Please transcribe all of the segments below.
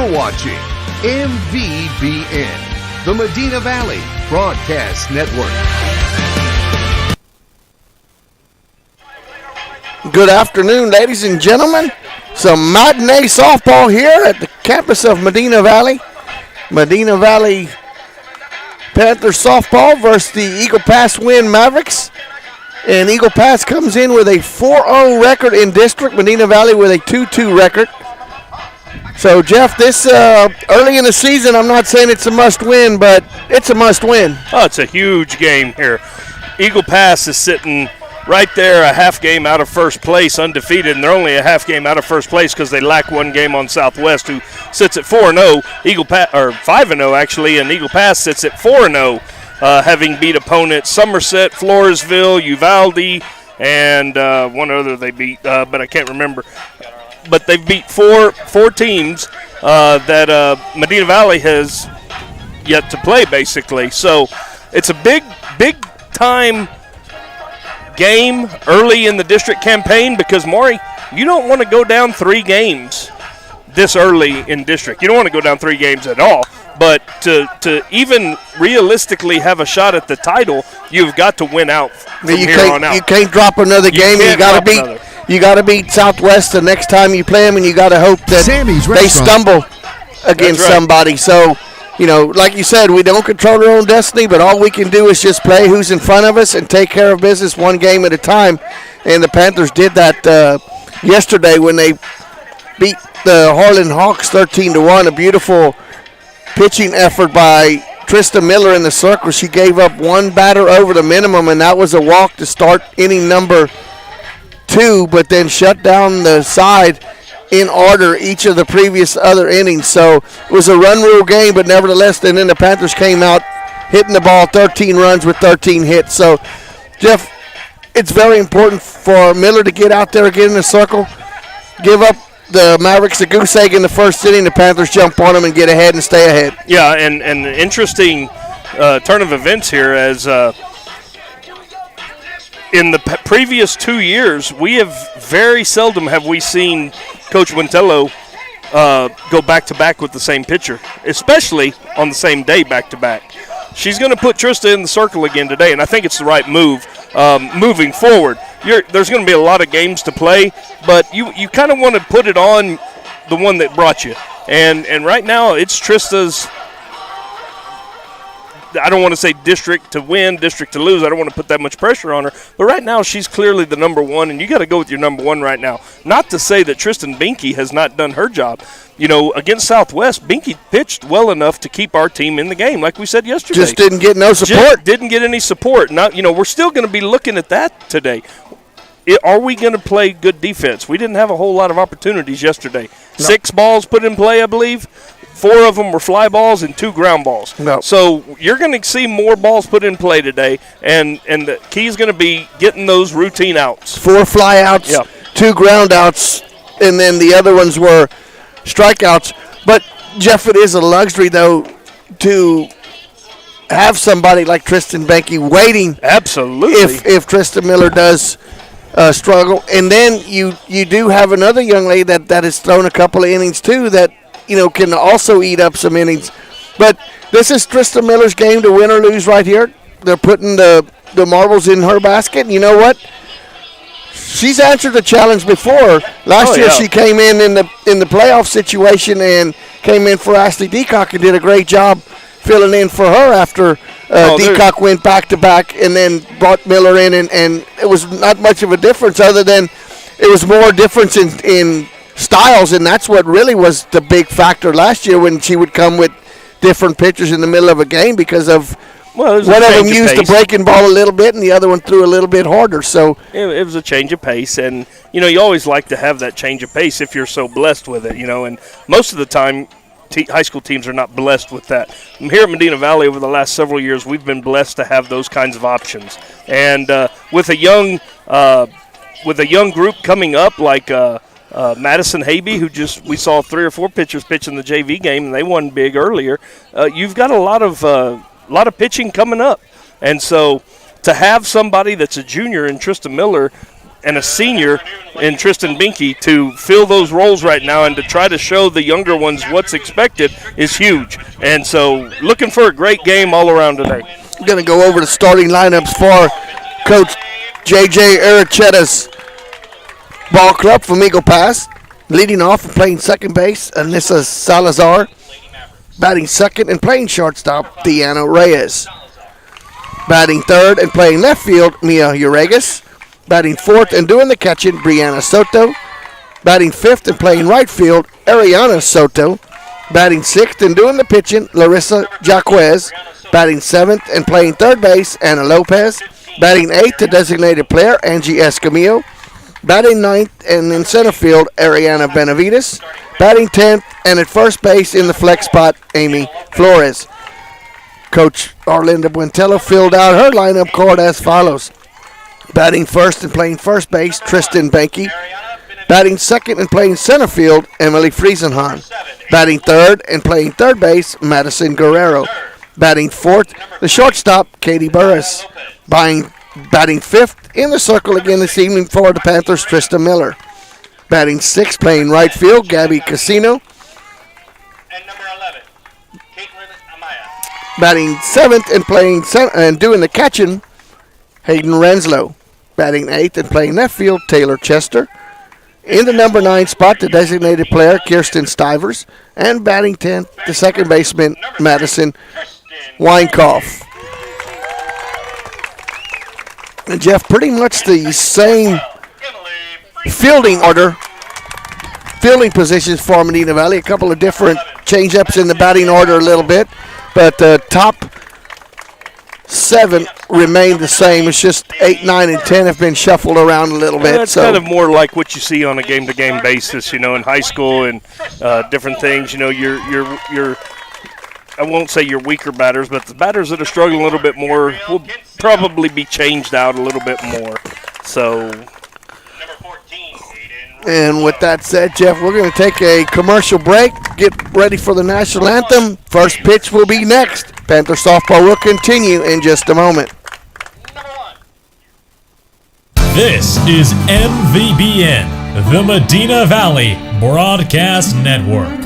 You're watching MVBN, the Medina Valley Broadcast Network. Good afternoon, ladies and gentlemen. Some matinee softball here at the campus of Medina Valley. Medina Valley Panthers softball versus the Eagle Pass Winn Mavericks. And Eagle Pass comes in with a 4-0 record in district. Medina Valley with a 2-2 record. So, Jeff, this early in the season, I'm not saying it's a must-win, but it's a must-win. Oh, it's a huge game here. Eagle Pass is sitting right there, a half game out of first place, undefeated, and they're only a half game out of first place because they lack one game on Southwest, who sits at 4-0. Eagle Pass, or 5-0 actually, and Eagle Pass sits at 4-0, having beat opponents Somerset, Floresville, Uvalde, and one other they beat, but I can't remember. But they've beat four teams that Medina Valley has yet to play, basically. So it's a big time game early in the district campaign because, Maury, you don't want to go down 3 games this early in district. You don't want to go down 3 games at all. But to even realistically have a shot at the title, you've got to win out from here on out. You can't drop another game. You got to beat Southwest the next time you play them, and you got to hope that they stumble against somebody. So, you know, like you said, we don't control our own destiny, but all we can do is just play who's in front of us and take care of business one game at a time. And the Panthers did that yesterday when they beat the Harlan Hawks 13-1. A beautiful pitching effort by Trista Miller in the circle. She gave up one batter over the minimum, and that was a walk to start inning number 2, but then shut down the side in order each of the previous other innings. So it was a run rule game, but nevertheless, then the Panthers came out hitting the ball 13 runs with 13 hits. So, Jeff, it's very important for Miller to get out there again in the circle, give up the Mavericks a goose egg in the first inning. The Panthers jump on them and get ahead and stay ahead. Yeah, and an interesting turn of events here as in the previous 2 years, we have very seldom have we seen Coach Wintello go back-to-back with the same pitcher, especially on the same day back-to-back. She's going to put Trista in the circle again today, and I think it's the right move moving forward. There's going to be a lot of games to play, but you kind of want to put it on the one that brought you. And right now it's Trista's, I don't want to say district to win, district to lose. I don't want to put that much pressure on her. But right now, she's clearly the number one, and you got to go with your number one right now. Not to say that Tristan Binky has not done her job. You know, against Southwest, Binky pitched well enough to keep our team in the game, like we said yesterday. Just didn't get no support. Didn't get any support. Now, you know, we're still going to be looking at that today. Are we going to play good defense? We didn't have a whole lot of opportunities yesterday. No. 6 balls put in play, I believe. 4 of them were fly balls and 2 ground balls. No. So you're going to see more balls put in play today, and the key is going to be getting those routine outs. 4 fly outs, 2 ground outs, and then the other ones were strikeouts. But, Jeff, it is a luxury, though, to have somebody like Tristan Benke waiting. Absolutely. If Tristan Miller does struggle. And then you do have another young lady that has thrown a couple of innings, too, that, you know, can also eat up some innings. But this is Trista Miller's game to win or lose right here. They're putting the marbles in her basket. And you know what? She's answered the challenge before. Last year she came in the playoff situation and came in for Ashley Deacock and did a great job filling in for her after Deacock went back-to-back and then brought Miller in. And it was not much of a difference other than it was more difference in styles, and that's what really was the big factor last year when she would come with different pitchers in the middle of a game because of one of them used the breaking ball a little bit and the other one threw a little bit harder. So it was a change of pace, and you know you always like to have that change of pace if you're so blessed with it, you know. And most of the time, high school teams are not blessed with that. Here at Medina Valley over the last several years, we've been blessed to have those kinds of options, and with a young group coming up like. Madison Habe, who we saw 3 or 4 pitchers pitch in the JV game, and they won big earlier. You've got a lot of pitching coming up, and so to have somebody that's a junior in Trista Miller and a senior in Tristan Binky to fill those roles right now and to try to show the younger ones what's expected is huge. And so looking for a great game all around today. Going to go over the starting lineups for Coach J.J. Arachetta's ball club from Eagle Pass. Leading off and playing second base, Anissa Salazar. Batting second and playing shortstop, Deanna Reyes. Batting third and playing left field, Mia Uragas. Batting fourth and doing the catching, Brianna Soto. Batting fifth and playing right field, Ariana Soto. Batting sixth and doing the pitching, Larissa Jaquez. Batting seventh and playing third base, Anna Lopez. Batting eighth, the designated player, Angie Escamillo. Batting ninth and in center field, Ariana Benavides. Batting 10th and at first base in the flex spot, Amy Flores. Coach Arlinda Buentello filled out her lineup card as follows. Batting first and playing first base, Tristan Banky. Batting second and playing center field, Emily Friesenhan. Batting third and playing third base, Madison Guerrero. Batting fourth, the shortstop, Katie Burris. Batting fifth in the circle again this evening for the Panthers, Trista Miller. Batting sixth, playing right field, Gabby Casino. And number 11, Caitlin Amaya. Batting seventh and playing and doing the catching, Hayden Renslow. Batting eighth and playing left field, Taylor Chester. In the number 9 spot, the designated player, Kirsten Stivers. And batting 10th, the second baseman, Madison Weinkoff. And Jeff, pretty much the same fielding positions for Medina Valley. A couple of different change-ups in the batting order a little bit, but the top 7 remain the same. It's just 8, 9, and 10 have been shuffled around a little bit. That's kind of more like what you see on a game-to-game basis, in high school and different things. Your I won't say your weaker batters, but the batters that are struggling a little bit more will probably be changed out a little bit more. So. And with that said, Jeff, we're going to take a commercial break, get ready for the national anthem. First pitch will be next. Panther softball will continue in just a moment. This is MVBN, the Medina Valley Broadcast Network.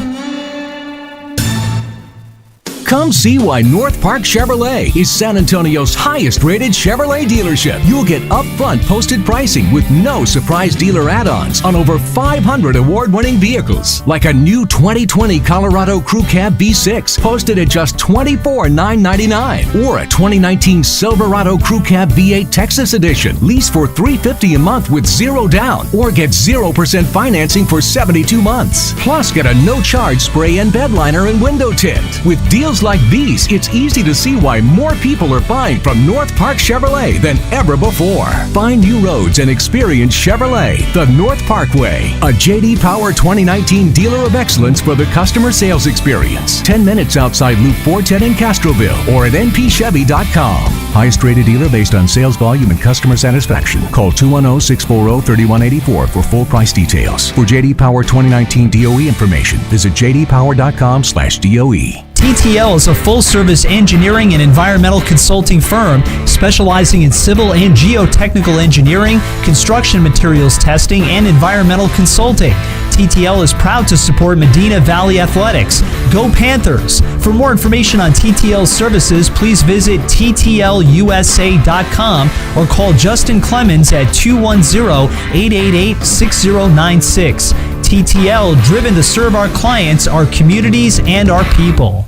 Come see why North Park Chevrolet is San Antonio's highest-rated Chevrolet dealership. You'll get upfront posted pricing with no surprise dealer add-ons on over 500 award-winning vehicles, like a new 2020 Colorado Crew Cab V6 posted at just $24,999, or a 2019 Silverado Crew Cab V8 Texas Edition leased for $350 a month with zero down, or get 0% financing for 72 months. Plus, get a no-charge spray and bed liner and window tint. With deals like these, it's easy to see why more people are buying from North Park Chevrolet than ever before. Find new roads and experience Chevrolet, the North Park Way. A J.D. Power 2019 dealer of excellence for the customer sales experience. 10 minutes outside Loop 410 in Castroville or at npchevy.com. Highest rated dealer based on sales volume and customer satisfaction. Call 210-640-3184 for full price details. For J.D. Power 2019 DOE information, visit jdpower.com/DOE. TTL is a full-service engineering and environmental consulting firm specializing in civil and geotechnical engineering, construction materials testing, and environmental consulting. TTL is proud to support Medina Valley Athletics. Go Panthers! For more information on TTL services, please visit ttlusa.com or call Justin Clemens at 210-888-6096. TTL, driven to serve our clients, our communities, and our people.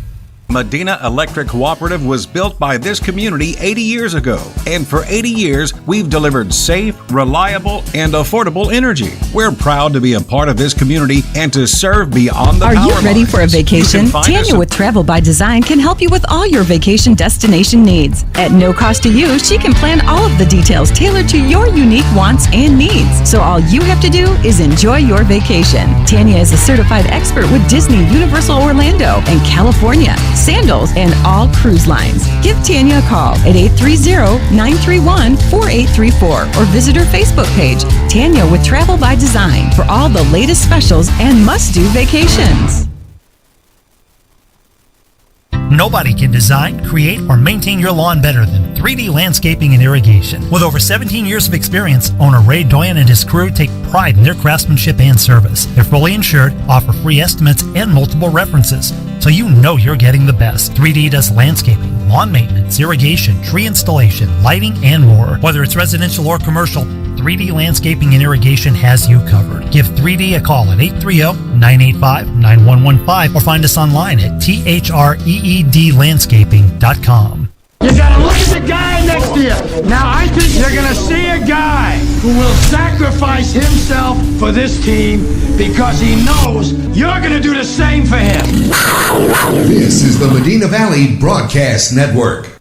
Medina Electric Cooperative was built by this community 80 years ago. And for 80 years, we've delivered safe, reliable, and affordable energy. We're proud to be a part of this community and to serve beyond the power lines. Are you ready for a vacation? Tanya with Travel by Design can help you with all your vacation destination needs. At no cost to you, she can plan all of the details tailored to your unique wants and needs. So all you have to do is enjoy your vacation. Tanya is a certified expert with Disney, Universal Orlando, and California, Sandals, and all cruise lines. Give Tanya a call at 830-931-4834 or visit her Facebook page, Tanya with Travel by Design, for all the latest specials and must-do vacations. Nobody can design, create, or maintain your lawn better than 3D Landscaping and Irrigation. With over 17 years of experience, owner Ray Doyen and his crew take pride in their craftsmanship and service. They're fully insured, offer free estimates, and multiple references, so you know you're getting the best. 3D does landscaping, lawn maintenance, irrigation, tree installation, lighting, and more. Whether it's residential or commercial, 3D Landscaping and Irrigation has you covered. Give 3D a call at 830-985-9115 or find us online at threedlandscaping.com. You gotta look at the guy next to you. Now I think you're gonna see a guy who will sacrifice himself for this team because he knows you're gonna do the same for him. This is the Medina Valley Broadcast Network.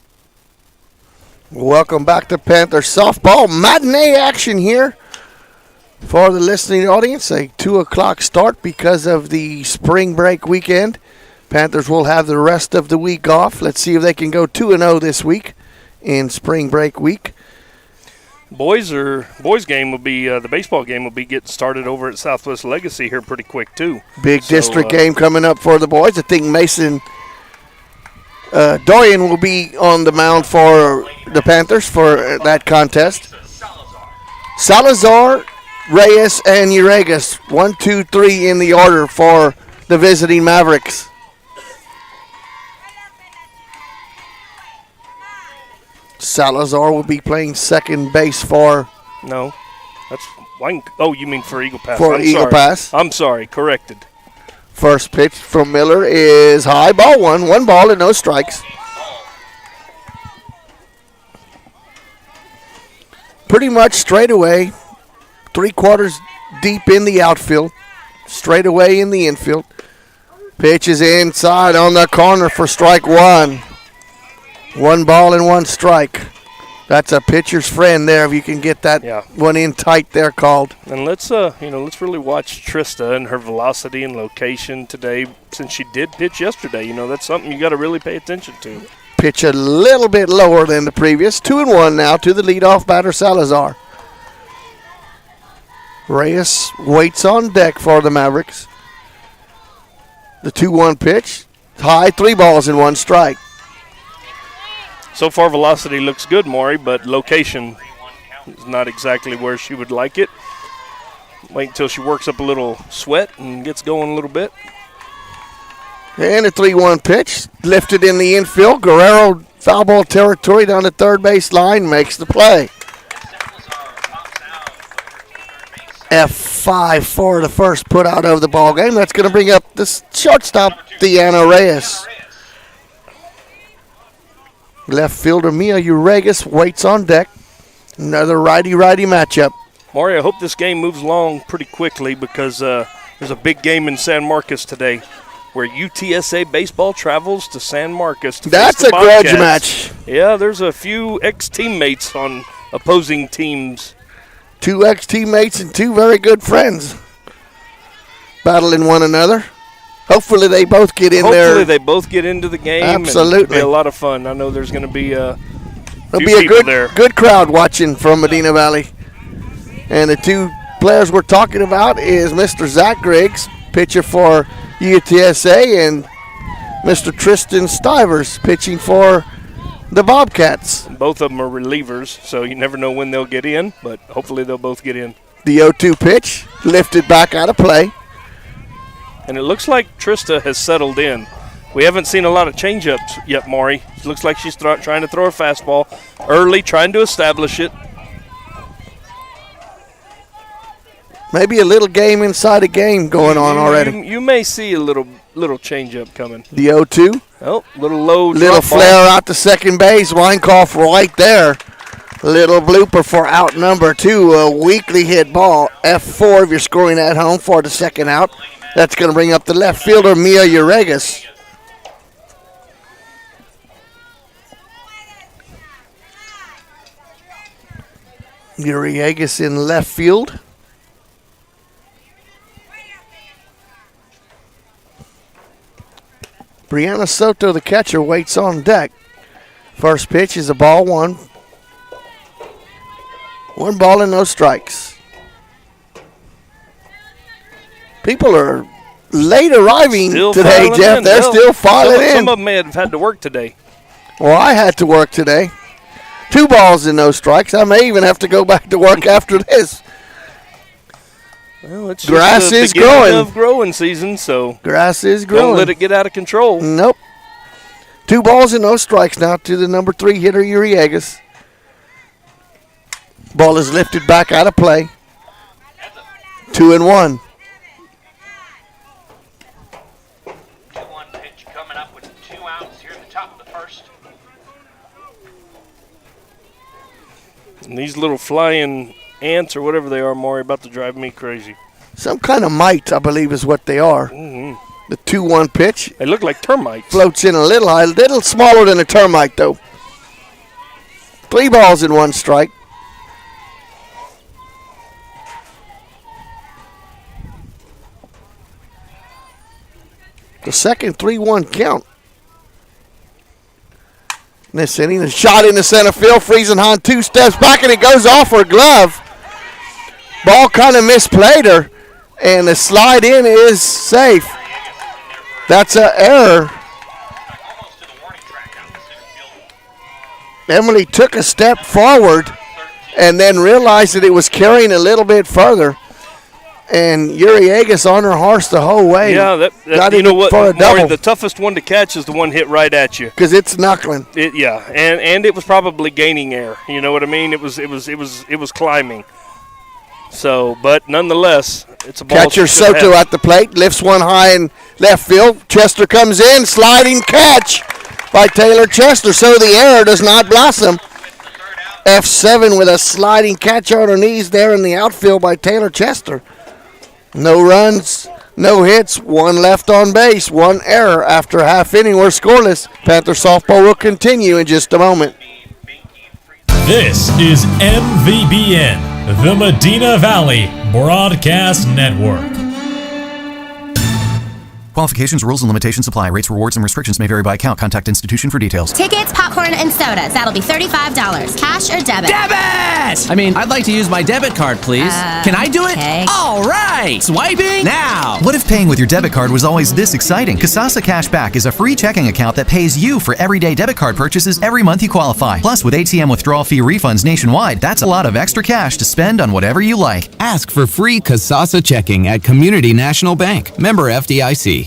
Welcome back to Panther softball matinee action here for the listening audience. A 2 o'clock start because of the spring break weekend. Panthers will have the rest of the week off. Let's see if they can go 2-0 this week in spring break week. Boys game will be the baseball game will be getting started over at Southwest Legacy here pretty quick too. Big district game coming up for the boys. I think Mason Doyen will be on the mound for the Panthers for that contest. Salazar, Reyes, and Uragas. 1, 2, 3 in the order for the visiting Mavericks. Salazar will be playing second base for... No, that's... Oh, you mean for Eagle Pass. For Eagle Pass. I'm sorry, corrected. First pitch from Miller is high, ball one. 1 ball and no strikes. Pretty much straight away, 3/4 deep in the outfield, straight away in the infield. Pitch is inside on the corner for strike 1. 1 ball and 1 strike. That's a pitcher's friend there if you can get that one in tight there called. And let's really watch Trista and her velocity and location today since she did pitch yesterday. That's something you got to really pay attention to. Pitch a little bit lower than the previous. 2-1 now to the leadoff batter, Salazar. Reyes waits on deck for the Mavericks. The 2-1 pitch. High, 3 balls and 1 strike. So far, velocity looks good, Maury, but location is not exactly where she would like it. Wait until she works up a little sweat and gets going a little bit. And a 3-1 pitch, lifted in the infield. Guerrero, foul ball territory down the third base line, makes the play. F5 for the first put out of the ball game. That's going to bring up the shortstop, Deanna Reyes. Left fielder Mia Uragas waits on deck. Another righty-righty matchup. Maury, I hope this game moves along pretty quickly because there's a big game in San Marcos today where UTSA baseball travels to San Marcos to That's face the a grudge Bobcats. match. Yeah, there's a few ex-teammates on opposing teams. 2 ex-teammates and 2 very good friends battling one another. Hopefully they both get in there. Hopefully they both get into the game. Absolutely. It'll be a lot of fun. I know there's going to be a good crowd watching from Medina Valley. And the 2 players we're talking about is Mr. Zach Griggs, pitcher for UTSA, and Mr. Tristan Stivers, pitching for the Bobcats. Both of them are relievers, so you never know when they'll get in, but hopefully they'll both get in. The 0-2 pitch, lifted back out of play. And it looks like Trista has settled in. We haven't seen a lot of change-ups yet, Maury. It looks like she's trying to throw a fastball early, trying to establish it. Maybe a little game inside a game going on already. You may see a little change-up coming. The 0-2. Oh, little low little drop flare ball. out to second base. Weinkoff right there. Little blooper for out number 2. A weakly hit ball. F4 if you're scoring at home for the second out. That's going to bring up the left fielder, Mia Uragas. Uragas in left field. Brianna Soto, the catcher, waits on deck. First pitch is a ball 1. 1 ball and no strikes. People are late arriving today, Jeff. They're still filing in. Some of them may have had to work today. Well, I had to work today. 2 balls and no strikes. I may even have to go back to work after this. Well, it's grass just is growing. Of growing season, so grass is growing. Don't let it get out of control. Nope. 2 balls and no strikes now to the number 3 hitter, Uriagas. Ball is lifted back out of play. 2-1. 2-1 pitch coming up with 2 outs here at the top of the first. And these little flying ants or whatever they are, Maury, about to drive me crazy. Some kind of mite, I believe, is what they are. Mm-hmm. The 2-1 pitch. They look like termites. Floats in a little high, a little smaller than a termite, though. 3 balls and 1 strike. The second 3-1 count. This inning, a shot in the center field. Friesenhahn 2 steps back, and it goes off her glove. Ball kind of misplayed her, and the slide in is safe. That's an error. Emily took a step forward and then realized that it was carrying a little bit further. And Uriagas on her horse the whole way. Yeah, that you know what, Maury, the toughest one to catch is the one hit right at you. Because it's knuckling. And it was probably gaining air. You know what I mean? It was climbing. So, but nonetheless, it's a ball. Catcher Soto at the plate, lifts one high in left field. Chester comes in, sliding catch by Taylor Chester. So the error does not blossom. F7 with a sliding catch on her knees there in the outfield by Taylor Chester. No runs, no hits, 1 left on base, 1 error after a half inning. We're scoreless. Panther softball will continue in just a moment. This is MVBN, the Medina Valley Broadcast Network. Qualifications, rules, and limitations apply. Rates, rewards, and restrictions may vary by account. Contact institution for details. Tickets, popcorn, and sodas. That'll be $35. Cash or debit? Debit! I mean, I'd like to use my debit card, please. Can I do it? Okay. All right! Swiping now! What if paying with your debit card was always this exciting? Kasasa Cashback is a free checking account that pays you for everyday debit card purchases every month you qualify. Plus, with ATM withdrawal fee refunds nationwide, that's a lot of extra cash to spend on whatever you like. Ask for free Kasasa checking at Community National Bank. Member FDIC.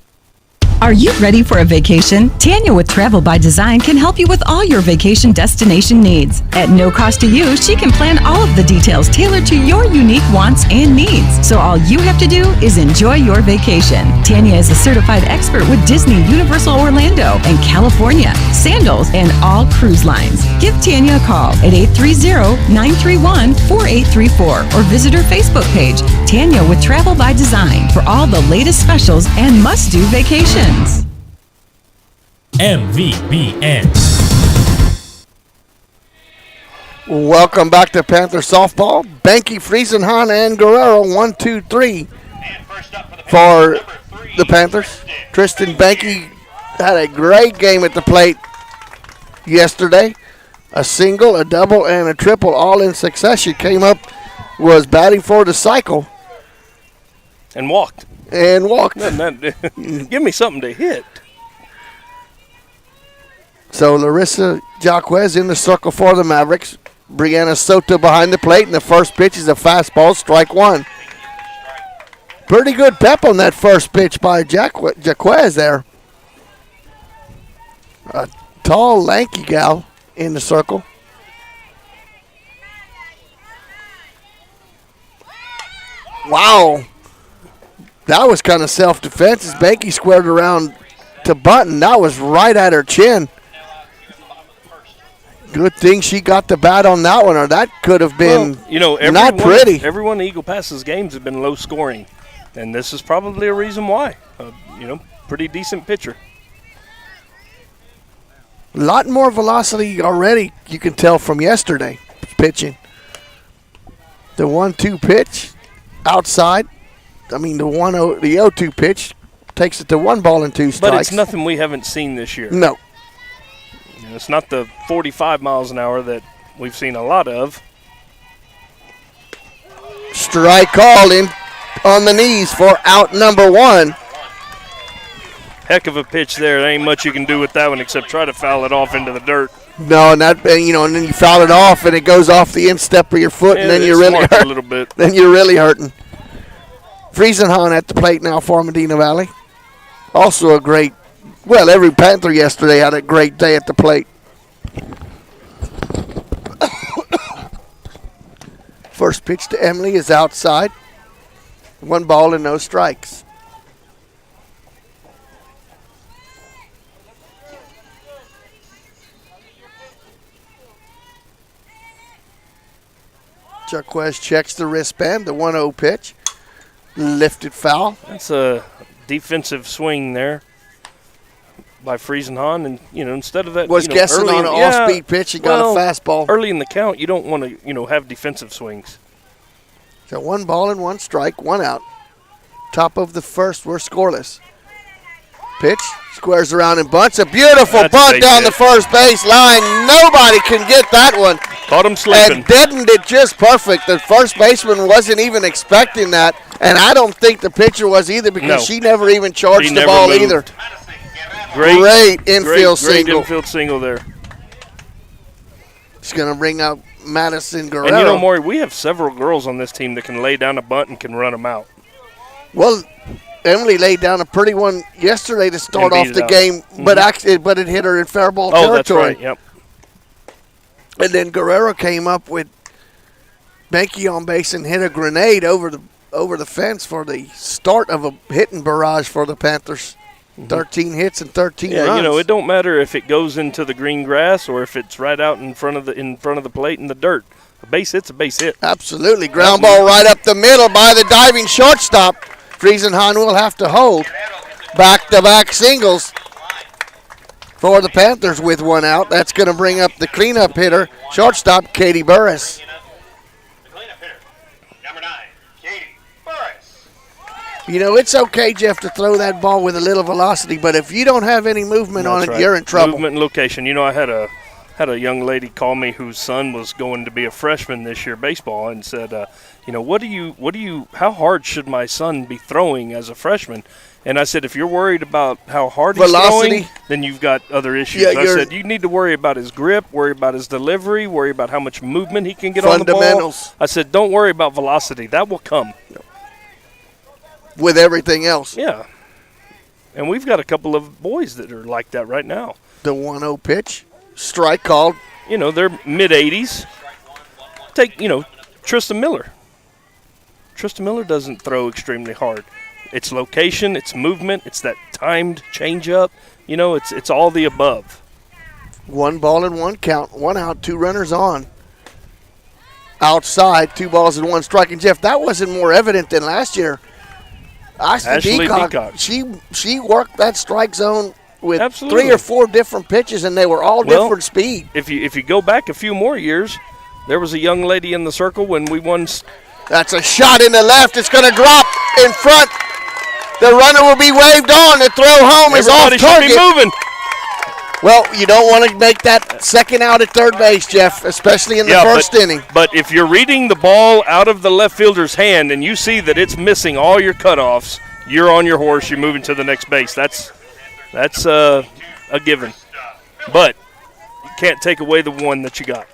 Are you ready for a vacation? Tanya with Travel by Design can help you with all your vacation destination needs. At no cost to you, she can plan all of the details tailored to your unique wants and needs. So all you have to do is enjoy your vacation. Tanya is a certified expert with Disney, Universal Orlando, and California, Sandals, and all cruise lines. Give Tanya a call at 830-931-4834 or visit her Facebook page, Tanya with Travel by Design, for all the latest specials and must-do vacations. MVBN. Welcome back to Panther softball. Banky, Friesenhahn, and Guerrero, 1, 2, 3 for the Panthers. Tristan Banky had a great game at the plate yesterday. A single, a double, and a triple all in succession. Came up, was batting for the cycle. And walked. Give me something to hit. So Larissa Jaquez in the circle for the Mavericks. Brianna Soto behind the plate, and the first pitch is a fastball, strike 1. Pretty good pep on that first pitch by Jaquez there. A tall, lanky gal in the circle. Wow. That was kind of self-defense as Banky squared around to Button. That was right at her chin. Good thing she got the bat on that one, or that could have been not pretty. Everyone in Eagle Pass's games have been low scoring, and this is probably a reason why. Pretty decent pitcher. A lot more velocity already, you can tell from yesterday pitching. The 1-2 pitch outside. The 0-2 pitch takes it to 1 ball and 2 strikes. But it's nothing we haven't seen this year. No. It's not the 45 miles an hour that we've seen a lot of. Strike called in on the knees for out number 1. Heck of a pitch there. There ain't much you can do with that one except try to foul it off into the dirt. No, and that, and then you foul it off, and it goes off the instep of your foot, and then you're really hurt. A little bit. Then you're really hurting. Friesenhahn at the plate now for Medina Valley. Also a great, well, every Panther yesterday had a great day at the plate. First pitch to Emily is outside. 1 ball and no strikes. Jaquez checks the wristband, the 1-0 pitch. Lifted foul. That's a defensive swing there by Friesenhahn, and instead of that, was guessing on an off-speed pitch and got a fastball. Early in the count, you don't want to have defensive swings. So 1 ball and 1 strike, 1 out. Top of the first, we're scoreless. Pitch, squares around and bunts. A beautiful bunt down the first base line. Nobody can get that one. Caught him sleeping. And deadened it just perfect. The first baseman wasn't even expecting that, and I don't think the pitcher was either because she never even charged the ball moved. Either. Great infield single. Great infield single there. It's going to bring up Madison Guerrero. And Maury, we have several girls on this team that can lay down a bunt and can run them out. Well, Emily laid down a pretty one yesterday to start off the game, but it hit her in fair ball territory. That's right, yep. And then Guerrero came up with Benke on base and hit a grenade over the fence for the start of a hitting barrage for the Panthers. 13 hits and 13 runs. It don't matter if it goes into the green grass or if it's right out in front of the plate in the dirt. A base hit's a base hit. Absolutely. Ground ball right up the middle by the diving shortstop. Friesenhahn will have to hold. Back-to-back singles for the Panthers with 1 out. That's going to bring up the cleanup hitter, shortstop Katie Burris. It's okay, Jeff, to throw that ball with a little velocity, but if you don't have any movement on it, you're in trouble. Movement and location. I had a young lady call me whose son was going to be a freshman this year baseball and said, how hard should my son be throwing as a freshman? And I said, if you're worried about how hard he's throwing, then you've got other issues. I said, you need to worry about his grip, worry about his delivery, worry about how much movement he can get on the ball. I said, don't worry about velocity. That will come. With everything else. Yeah. And we've got a couple of boys that are like that right now. The 1-0 pitch. Strike called. They're mid-80s. Take, Tristan Miller. Tristan Miller doesn't throw extremely hard. It's location, it's movement, it's that timed changeup. It's all the above. 1 ball and 1 count. 1 out, 2 runners on. Outside, 2 balls and 1 strike. And, Jeff, that wasn't more evident than last year. Ashley Deacock, she worked that strike zone with 3 or 4 different pitches, and they were all different speed. If you go back a few more years, there was a young lady in the circle when we won. That's a shot in the left. It's going to drop in front. The runner will be waved on. The throw home is off target. Everybody should be moving. Well, you don't want to make that second out at third base, Jeff, especially in the first inning. But if you're reading the ball out of the left fielder's hand and you see that it's missing all your cutoffs, you're on your horse, you're moving to the next base. That's a given. But you can't take away the one that you got.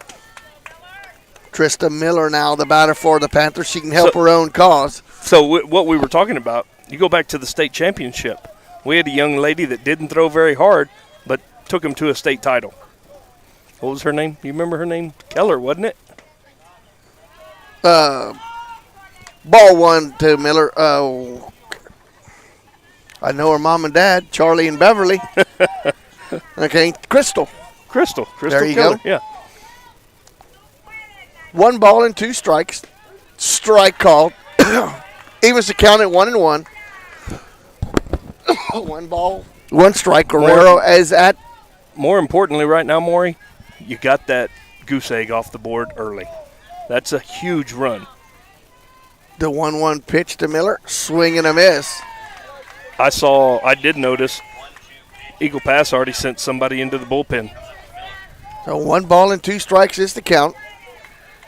Trista Miller now the batter for the Panthers. She can help her own cause. So what we were talking about, you go back to the state championship. We had a young lady that didn't throw very hard, but took him to a state title. What was her name? You remember her name? Keller, wasn't it? Ball 1 to Miller. I know her mom and dad, Charlie and Beverly. Okay, Crystal. There you Keller. Go. Yeah. 1 ball and 2 strikes. Strike called. Evens the count at 1-1. 1 ball, 1 strike. Guerrero is at. More importantly right now, Maury, you got that goose egg off the board early. That's a huge run. The 1-1 pitch to Miller. Swing and a miss. I did notice Eagle Pass already sent somebody into the bullpen. So 1 ball and 2 strikes is the count.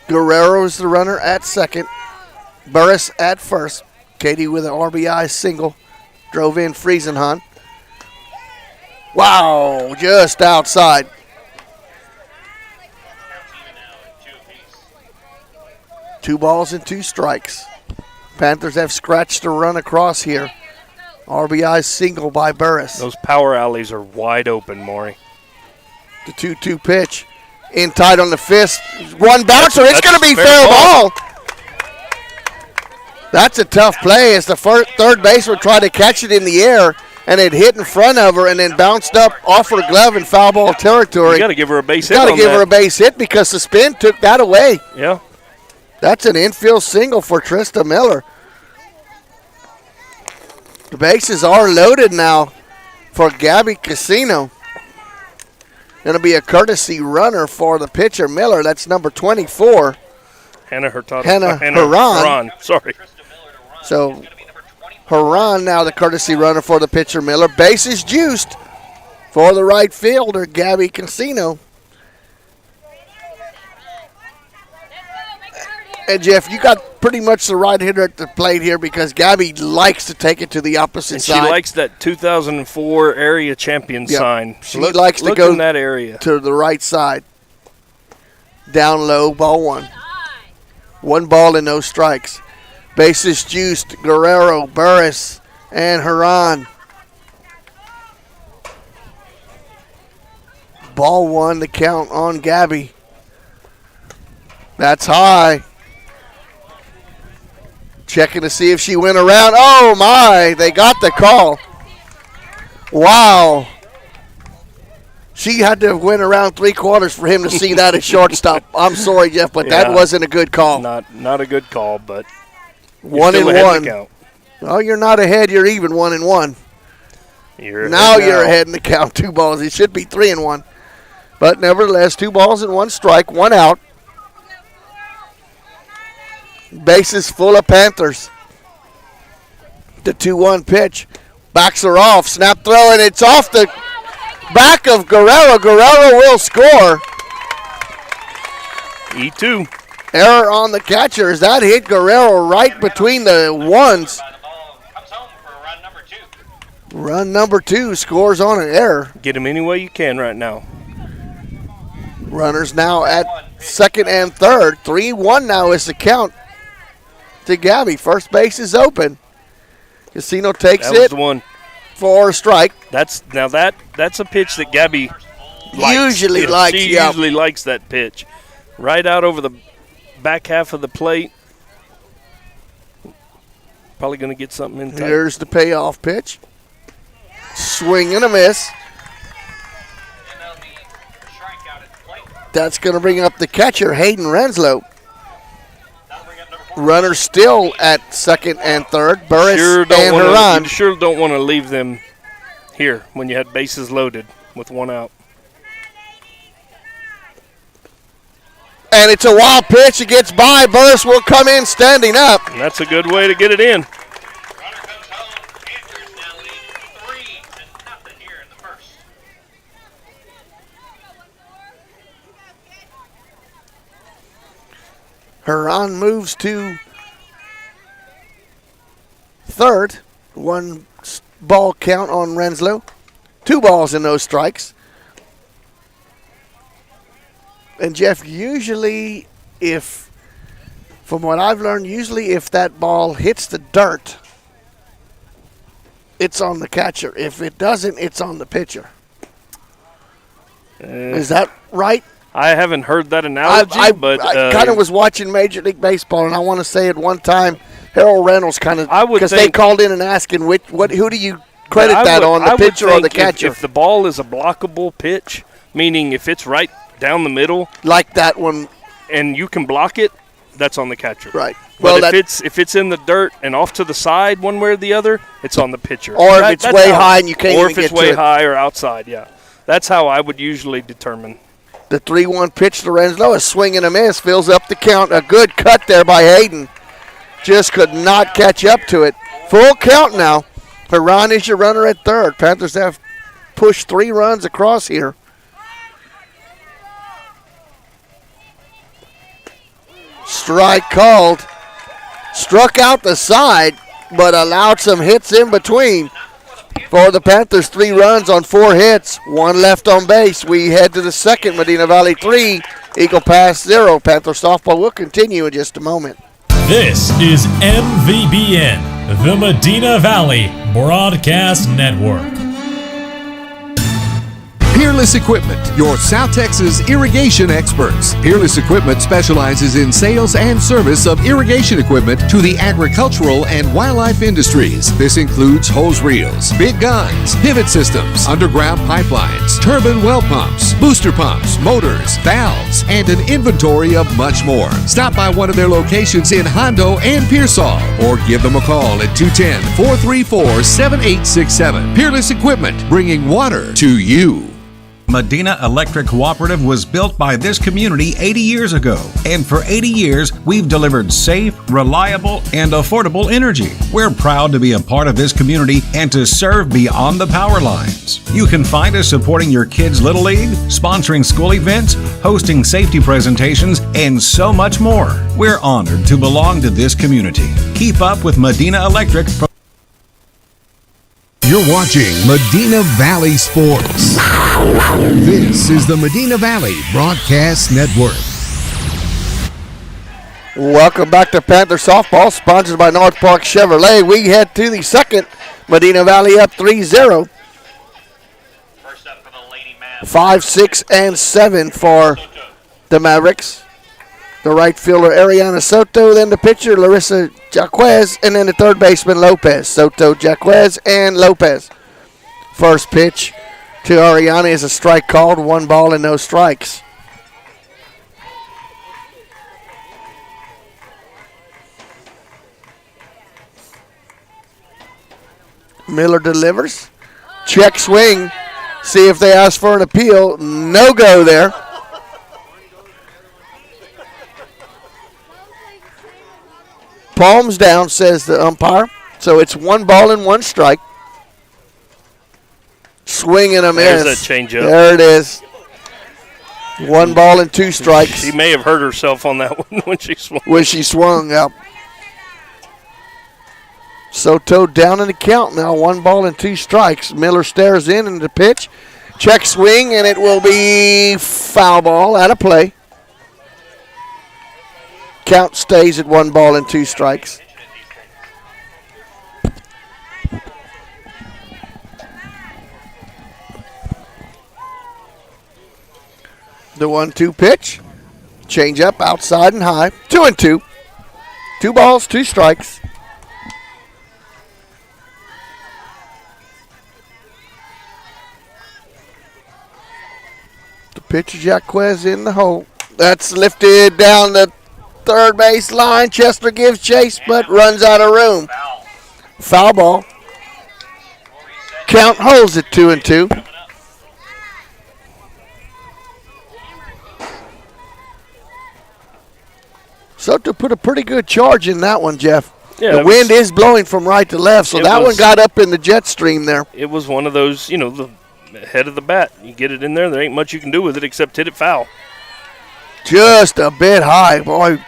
Guerrero is the runner at second. Burris at first. Katie with an RBI single. Drove in Friesenhahn. Wow, just outside. Two balls and two strikes. Panthers have scratched a run across here. RBI single by Burris. Those power alleys are wide open, Maury. The 2-2 pitch. In tight on the fist. One bouncer. It's going to be fair ball. That's a tough play as the third baseman tried to catch it in the air, and it hit in front of her and then bounced up off her glove in foul ball territory. You got to give her a base hit. Got to give her a base hit because the spin took that away. Yeah. That's an infield single for Trista Miller. The bases are loaded now for Gabby Casino. Going to be a courtesy runner for the pitcher, Miller. That's number 24. Hannah Hurtado. Hannah Haran. Sorry. So, Haran now the courtesy runner for the pitcher, Miller. Bases juiced for the right fielder, Gabby Casino. And, Jeff, you got pretty much the right hitter at the plate here because Gabby likes to take it to the opposite side. She likes that 2004 area champion sign. She likes to go in that area. To the right side. Down low, ball one. 1 ball and no strikes. Bases juiced, Guerrero, Burris, and Haran. Ball one, the count on Gabby. That's high. Checking to see if she went around. Oh, my. They got the call. Wow. She had to have went around 3/4 for him to see that at shortstop. I'm sorry, Jeff, but that wasn't a good call. Not a good call, but 1-1. Oh, you're not ahead. You're even 1-1. You're ahead in the count. 2 balls. It should be 3-1. But nevertheless, 2 balls and 1 strike, 1 out. Bases full of Panthers. The 2-1 pitch. Backs her off. Snap throw, and it's off the back of Guerrero. Guerrero will score. E2. Error on the catcher as that hit Guerrero right between the ones. Run number 2 scores on an error. Get him any way you can right now. Runners now at second and third. 3-1 now is the count to Gabby. First base is open. Casino takes that was it the one. For a strike. That's a pitch that Gabby usually likes. She usually likes that pitch. Right out over the back half of the plate. Probably going to get something in tight. Here's the payoff pitch. Swing and a miss. That's going to bring up the catcher, Hayden Renslow. Runners still at second and third. Burris and Haran. You sure don't want to leave them here when you had bases loaded with 1 out. And it's a wild pitch. It gets by. Burris will come in standing up. And that's a good way to get it in. Haran moves to third. 1 ball count on Renslow. 2 balls and no strikes. And Jeff, usually from what I've learned, if that ball hits the dirt, it's on the catcher. If it doesn't, it's on the pitcher. Is that right? I haven't heard that analogy, but I kind of was watching Major League Baseball, and I want to say at one time Harold Reynolds kind of, because they called in and asking who do you credit that on, the pitcher or the catcher? If the ball is a blockable pitch, meaning if it's right down the middle, like that one, and you can block it, that's on the catcher. Right. Well, if it's in the dirt and off to the side, one way or the other, it's on the pitcher. Or if it's way high and you can't even get to it. Or if it's way high or outside, yeah. That's how I would usually determine. The 3-1 pitch to Renslow, a swing and a miss, fills up the count. A good cut there by Hayden. Just could not catch up to it. Full count now. Haran is your runner at third. Panthers have pushed 3 runs across here. Strike called. Struck out the side, but allowed some hits in between. for the Panthers. 3 runs on 4 hits, 1 left on base. We head to the second. Medina Valley 3, Eagle Pass 0. Panther softball will continue in just a moment. This is MVBN, the Medina Valley Broadcast Network. Peerless Equipment, your South Texas irrigation experts. Peerless Equipment specializes in sales and service of irrigation equipment to the agricultural and wildlife industries. This includes hose reels, big guns, pivot systems, underground pipelines, turbine well pumps, booster pumps, motors, valves, and an inventory of much more. Stop by one of their locations in Hondo and Pearsall or give them a call at 210-434-7867. Peerless Equipment, bringing water to you. Medina Electric Cooperative was built by this community 80 years ago. And for 80 years, we've delivered safe, reliable, and affordable energy. We're proud to be a part of this community and to serve beyond the power lines. You can find us supporting your kids' Little League, sponsoring school events, hosting safety presentations, and so much more. We're honored to belong to this community. Keep up with Medina Electric. You're watching Medina Valley Sports. This is the Medina Valley Broadcast Network. Welcome back to Panther Softball, sponsored by North Park Chevrolet. We head to the second. Medina Valley up 3-0. 5, 6, and 7 for the Mavericks. The right fielder, Ariana Soto, then the pitcher, Larissa Jaquez, and then the third baseman, Lopez. Soto, Jaquez, and Lopez. First pitch to Ariana is a strike called, 1 ball and no strikes. Miller delivers. Check swing. See if they ask for an appeal. No go there. Palms down, says the umpire. So it's 1 ball and 1 strike. Swing and a miss. There's that changeup. There it is. 1 ball and 2 strikes. She may have hurt herself on that one when she swung. When she swung up. Soto down in the count now. 1 ball and 2 strikes. Miller stares in the pitch. Check swing, and it will be foul ball out of play. Count stays at 1 ball and 2 strikes. The 1-2 pitch. Change up outside and high. 2-2. 2 balls, 2 strikes. The pitcher, Jaquez, in the hole. That's lifted down the third base line. Chester gives chase, but runs out of room. Foul ball. Count holds it 2-2. Soto put a pretty good charge in that one, Jeff. Yeah, the wind is blowing from right to left, so that one got up in the jet stream there. It was one of those, the head of the bat. You get it in there, there ain't much you can do with it except hit it foul. Just a bit high, boy.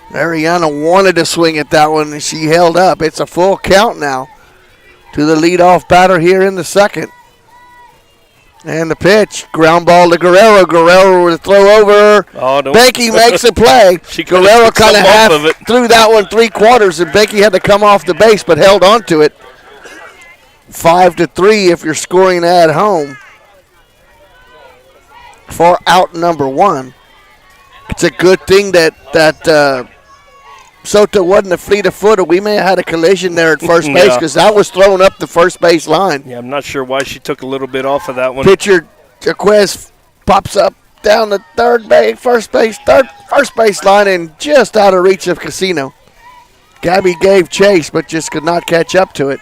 Ariana wanted to swing at that one, and she held up. It's a full count now to the leadoff batter here in the second. And the pitch, ground ball to Guerrero. Guerrero with a throw over. Behnke makes a play. Guerrero kind of half threw that one 3/4, and Behnke had to come off the base but held on to it. 5-3 if you're scoring at home for out number 1. It's a good thing that Soto wasn't a fleet of foot, or we may have had a collision there at first base because that was thrown up the first base line. Yeah, I'm not sure why she took a little bit off of that one. Pitcher Jaquez pops up down the first base line, and just out of reach of Casino. Gabby gave chase, but just could not catch up to it.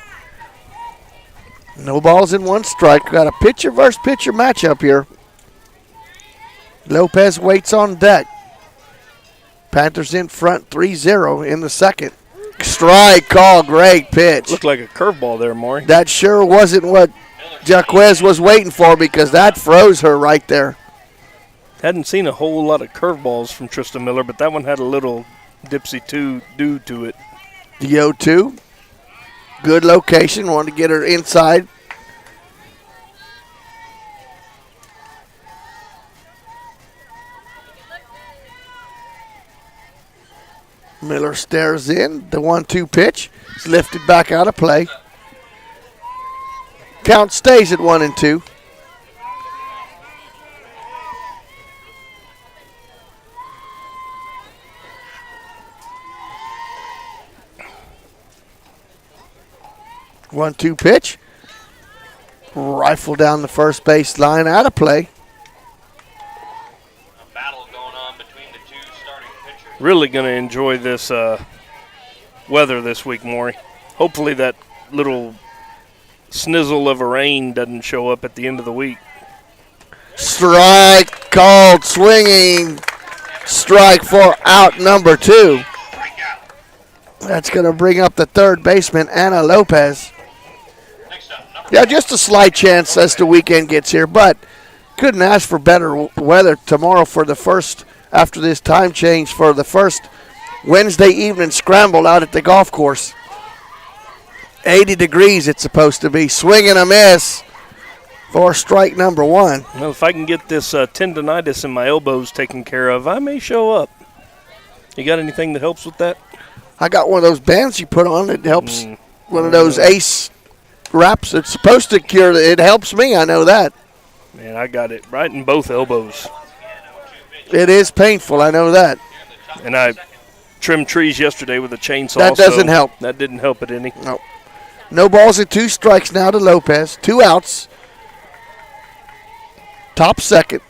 No balls and 1 strike. Got a pitcher versus pitcher matchup here. Lopez waits on deck. Panthers in front 3-0 in the second. Strike call, great pitch. Looked like a curveball there, Maury. That sure wasn't what Jaquez was waiting for, because that froze her right there. Hadn't seen a whole lot of curveballs from Tristan Miller, but that one had a little dipsy do to it. The 0-2. Good location. Wanted to get her inside. Miller stares in. The 1-2 pitch is lifted back out of play. Count stays at 1-2. One-two pitch. Rifle down the first base line, out of play. Really going to enjoy this weather this week, Maury. Hopefully that little snizzle of a rain doesn't show up at the end of the week. Strike called, swinging strike for out number 2. That's going to bring up the third baseman, Anna Lopez. Yeah, just a slight chance as the weekend gets here, but couldn't ask for better weather tomorrow for the first, after this time change, for the first Wednesday evening scramble out at the golf course. 80 degrees it's supposed to be. Swing and a miss for strike number 1. Well, if I can get this tendonitis in my elbows taken care of, I may show up. You got anything that helps with that? I got one of those bands you put on. It helps. One of those Ace wraps. It's supposed to cure. It helps me. I know that. Man, I got it right in both elbows. It is painful. I know that. And I trimmed trees yesterday with a chainsaw. That doesn't help. That didn't help it any. No. No balls and 2 strikes now to Lopez. 2 outs. Top second.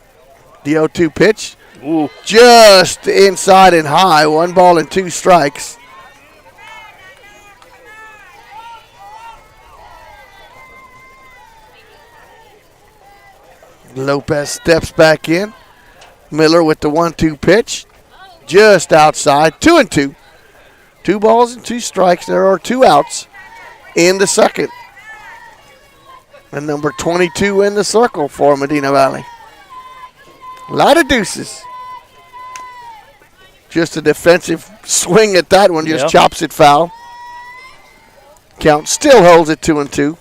The 0-2 pitch. Ooh. Just inside and high. 1 ball and 2 strikes. Lopez steps back in. Miller with the 1-2 pitch. Just outside. 2-2. 2 balls and 2 strikes. There are 2 outs in the second. And number 22 in the circle for Medina Valley. A lot of deuces. Just a defensive swing at that one. Just chops it foul. Count still holds it 2-2.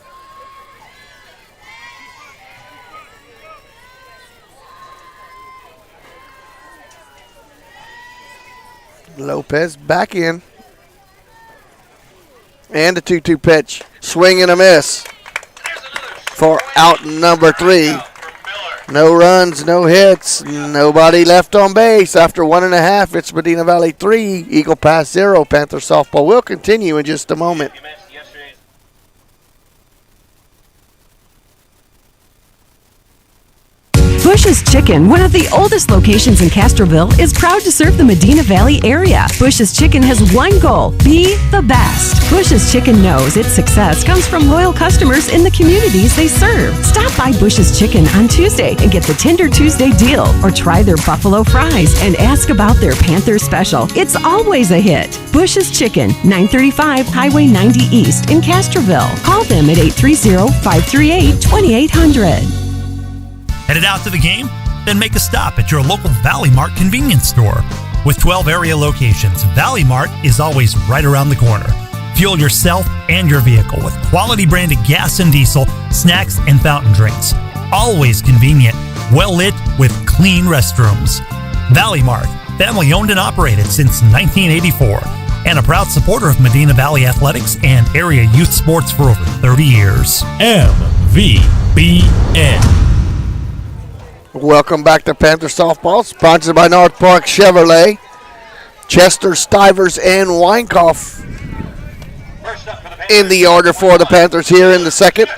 Lopez back in. And a 2-2 pitch. Swing and a miss for out number 3. No runs, no hits, nobody left on base. After 1.5, it's Medina Valley 3, Eagle Pass 0. Panther softball will continue in just a moment. Bush's Chicken, one of the oldest locations in Castroville, is proud to serve the Medina Valley area. Bush's Chicken has one goal: be the best. Bush's Chicken knows its success comes from loyal customers in the communities they serve. Stop by Bush's Chicken on Tuesday and get the Tender Tuesday deal, or try their buffalo fries and ask about their Panther special. It's always a hit. Bush's Chicken, 935 Highway 90 East in Castroville. Call them at 830-538-2800. Headed out to the game? Then make a stop at your local Valley Mart convenience store. With 12 area locations, Valley Mart is always right around the corner. Fuel yourself and your vehicle with quality branded gas and diesel, snacks, and fountain drinks. Always convenient, well lit with clean restrooms. Valley Mart, family owned and operated since 1984, and a proud supporter of Medina Valley athletics and area youth sports for over 30 years. MVBN. Welcome back to Panther Softball, sponsored by North Park Chevrolet, Chester, Stivers, and Weinkauf in the order for the Panthers here in the second.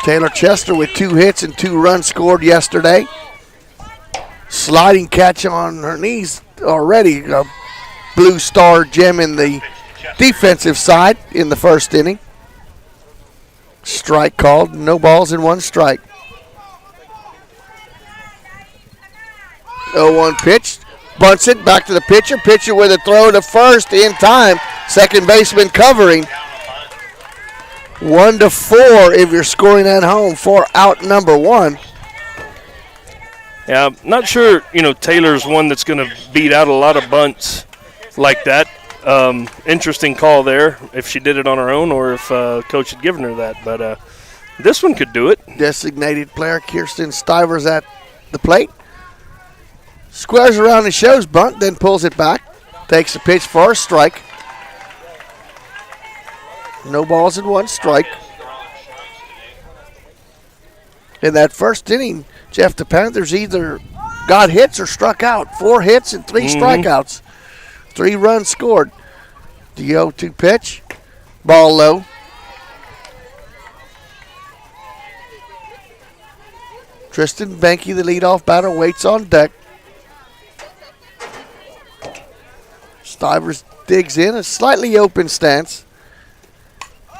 Taylor Chester with 2 hits and 2 runs scored yesterday. Sliding catch on her knees already. A Blue Star gem in the defensive side in the first inning. Strike called, no balls and 1 strike. 0-1 pitch, bunts it back to the pitcher. Pitcher with a throw to first in time. Second baseman covering. 1-4 if you're scoring at home for out number 1. Yeah, I'm not sure, Taylor's one that's going to beat out a lot of bunts like that. Interesting call there, if she did it on her own or if Coach had given her that. But this one could do it. Designated player Kirsten Stivers at the plate. Squares around and shows bunt, then pulls it back. Takes a pitch for a strike. No balls and one strike. In that first inning, Jeff, the Panthers either got hits or struck out. 4 hits and 3 strikeouts. 3 runs scored. The 0-2 pitch. Ball low. Tristan Benke, the leadoff batter, waits on deck. Stivers digs in, a slightly open stance.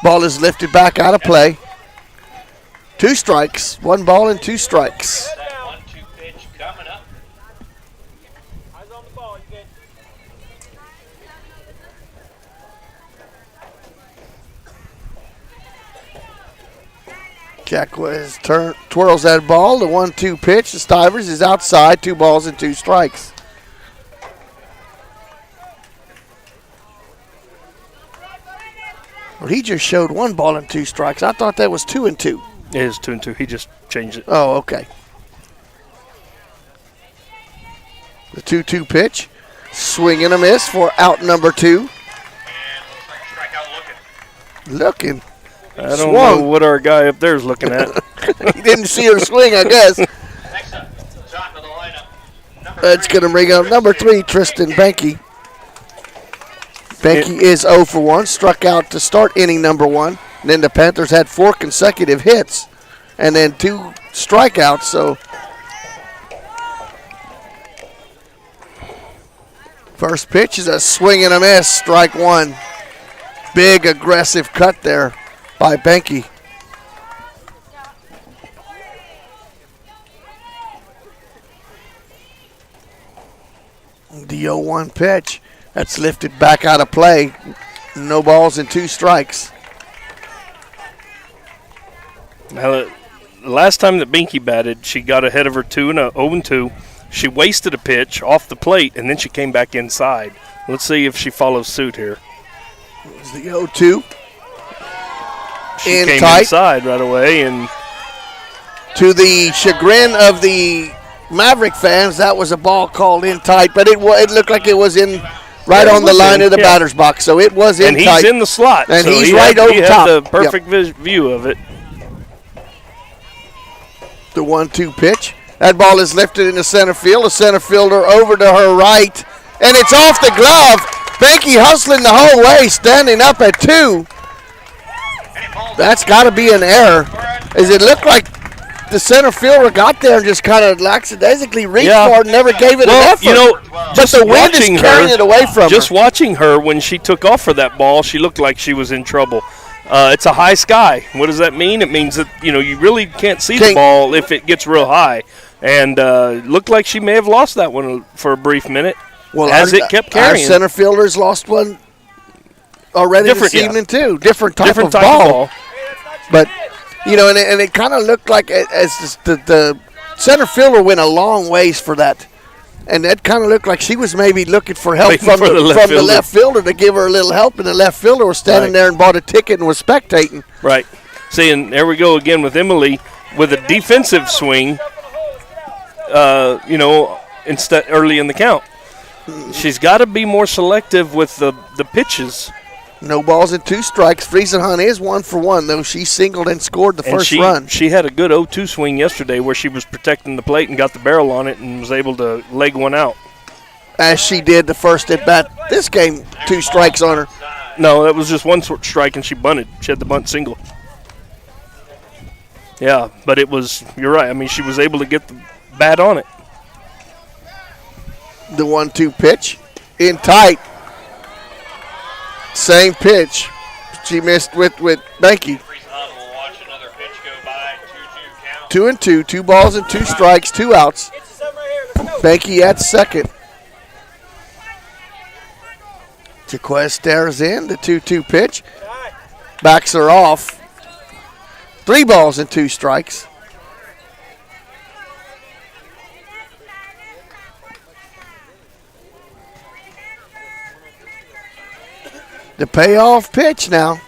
Ball is lifted back out of play. 2 strikes, 1 ball and 2 strikes. Jacquez twirls that ball. The 1-2 pitch to Stivers is outside. 2 balls and 2 strikes. Well, he just showed 1 ball and 2 strikes. I thought that was 2 and 2. It is 2 and 2. He just changed it. Oh, okay. The 2-2 pitch. Swing and a miss for out number 2. Looking. I don't know what our guy up there is looking at. He didn't see her swing, I guess. That's going to bring up number 3, Tristan Benke. Benke is 0 for 1, struck out to start inning number 1. And then the Panthers had 4 consecutive hits and then 2 strikeouts. So first pitch is a swing and a miss, strike 1. Big aggressive cut there by Benke. The 0-1 pitch. That's lifted back out of play. No balls and 2 strikes. Now, the last time that Benke batted, she got ahead of her 0-2. She wasted a pitch off the plate, and then she came back inside. Let's see if she follows suit here. It was the 0-2. She came inside right away, and to the chagrin of the Maverick fans, that was a ball called in tight, but it looked like it was in right on the line of the batter's box, so it was in tight. And he's in the slot, and so he's right over top. He had the perfect view of it. The 1-2 pitch. That ball is lifted into center field. The center fielder over to her right, and it's off the glove. Benke hustling the whole way, standing up at 2. That's got to be an error, as it looked like the center fielder got there and just kind of lackadaisically reached for it and never gave it an effort. You know, but the wind is carrying it away from her. Just watching her when she took off for that ball, she looked like she was in trouble. It's a high sky. What does that mean? It means that, you really can't see the ball if it gets real high. And looked like she may have lost that one for a brief minute as it kept carrying. Our center fielders lost one already this evening, too. Different type of ball. But, and it kind of looked like as the center fielder went a long ways for that. And that kind of looked like she was maybe looking for help from the left fielder to give her a little help, and the left fielder was standing there and bought a ticket and was spectating. Right. See, and there we go again with Emily with a defensive swing, instead early in the count. She's got to be more selective with the pitches. No balls and 2 strikes. Friesenhunt is 1 for 1, though. She singled and scored the first run. She had a good 0-2 swing yesterday where she was protecting the plate and got the barrel on it and was able to leg one out. As she did the first at bat this game, 2 strikes on her. No, that was just 1 strike, and she bunted. She had the bunt single. Yeah, but it was, you're right. I mean, she was able to get the bat on it. The 1-2 pitch in tight. Same pitch. She missed with Benke. 2-2, 2 balls and 2 strikes, 2 outs. Benke at second. Jaquez stares in, the 2-2 pitch. Backs her off. 3 balls and 2 strikes. The payoff pitch now.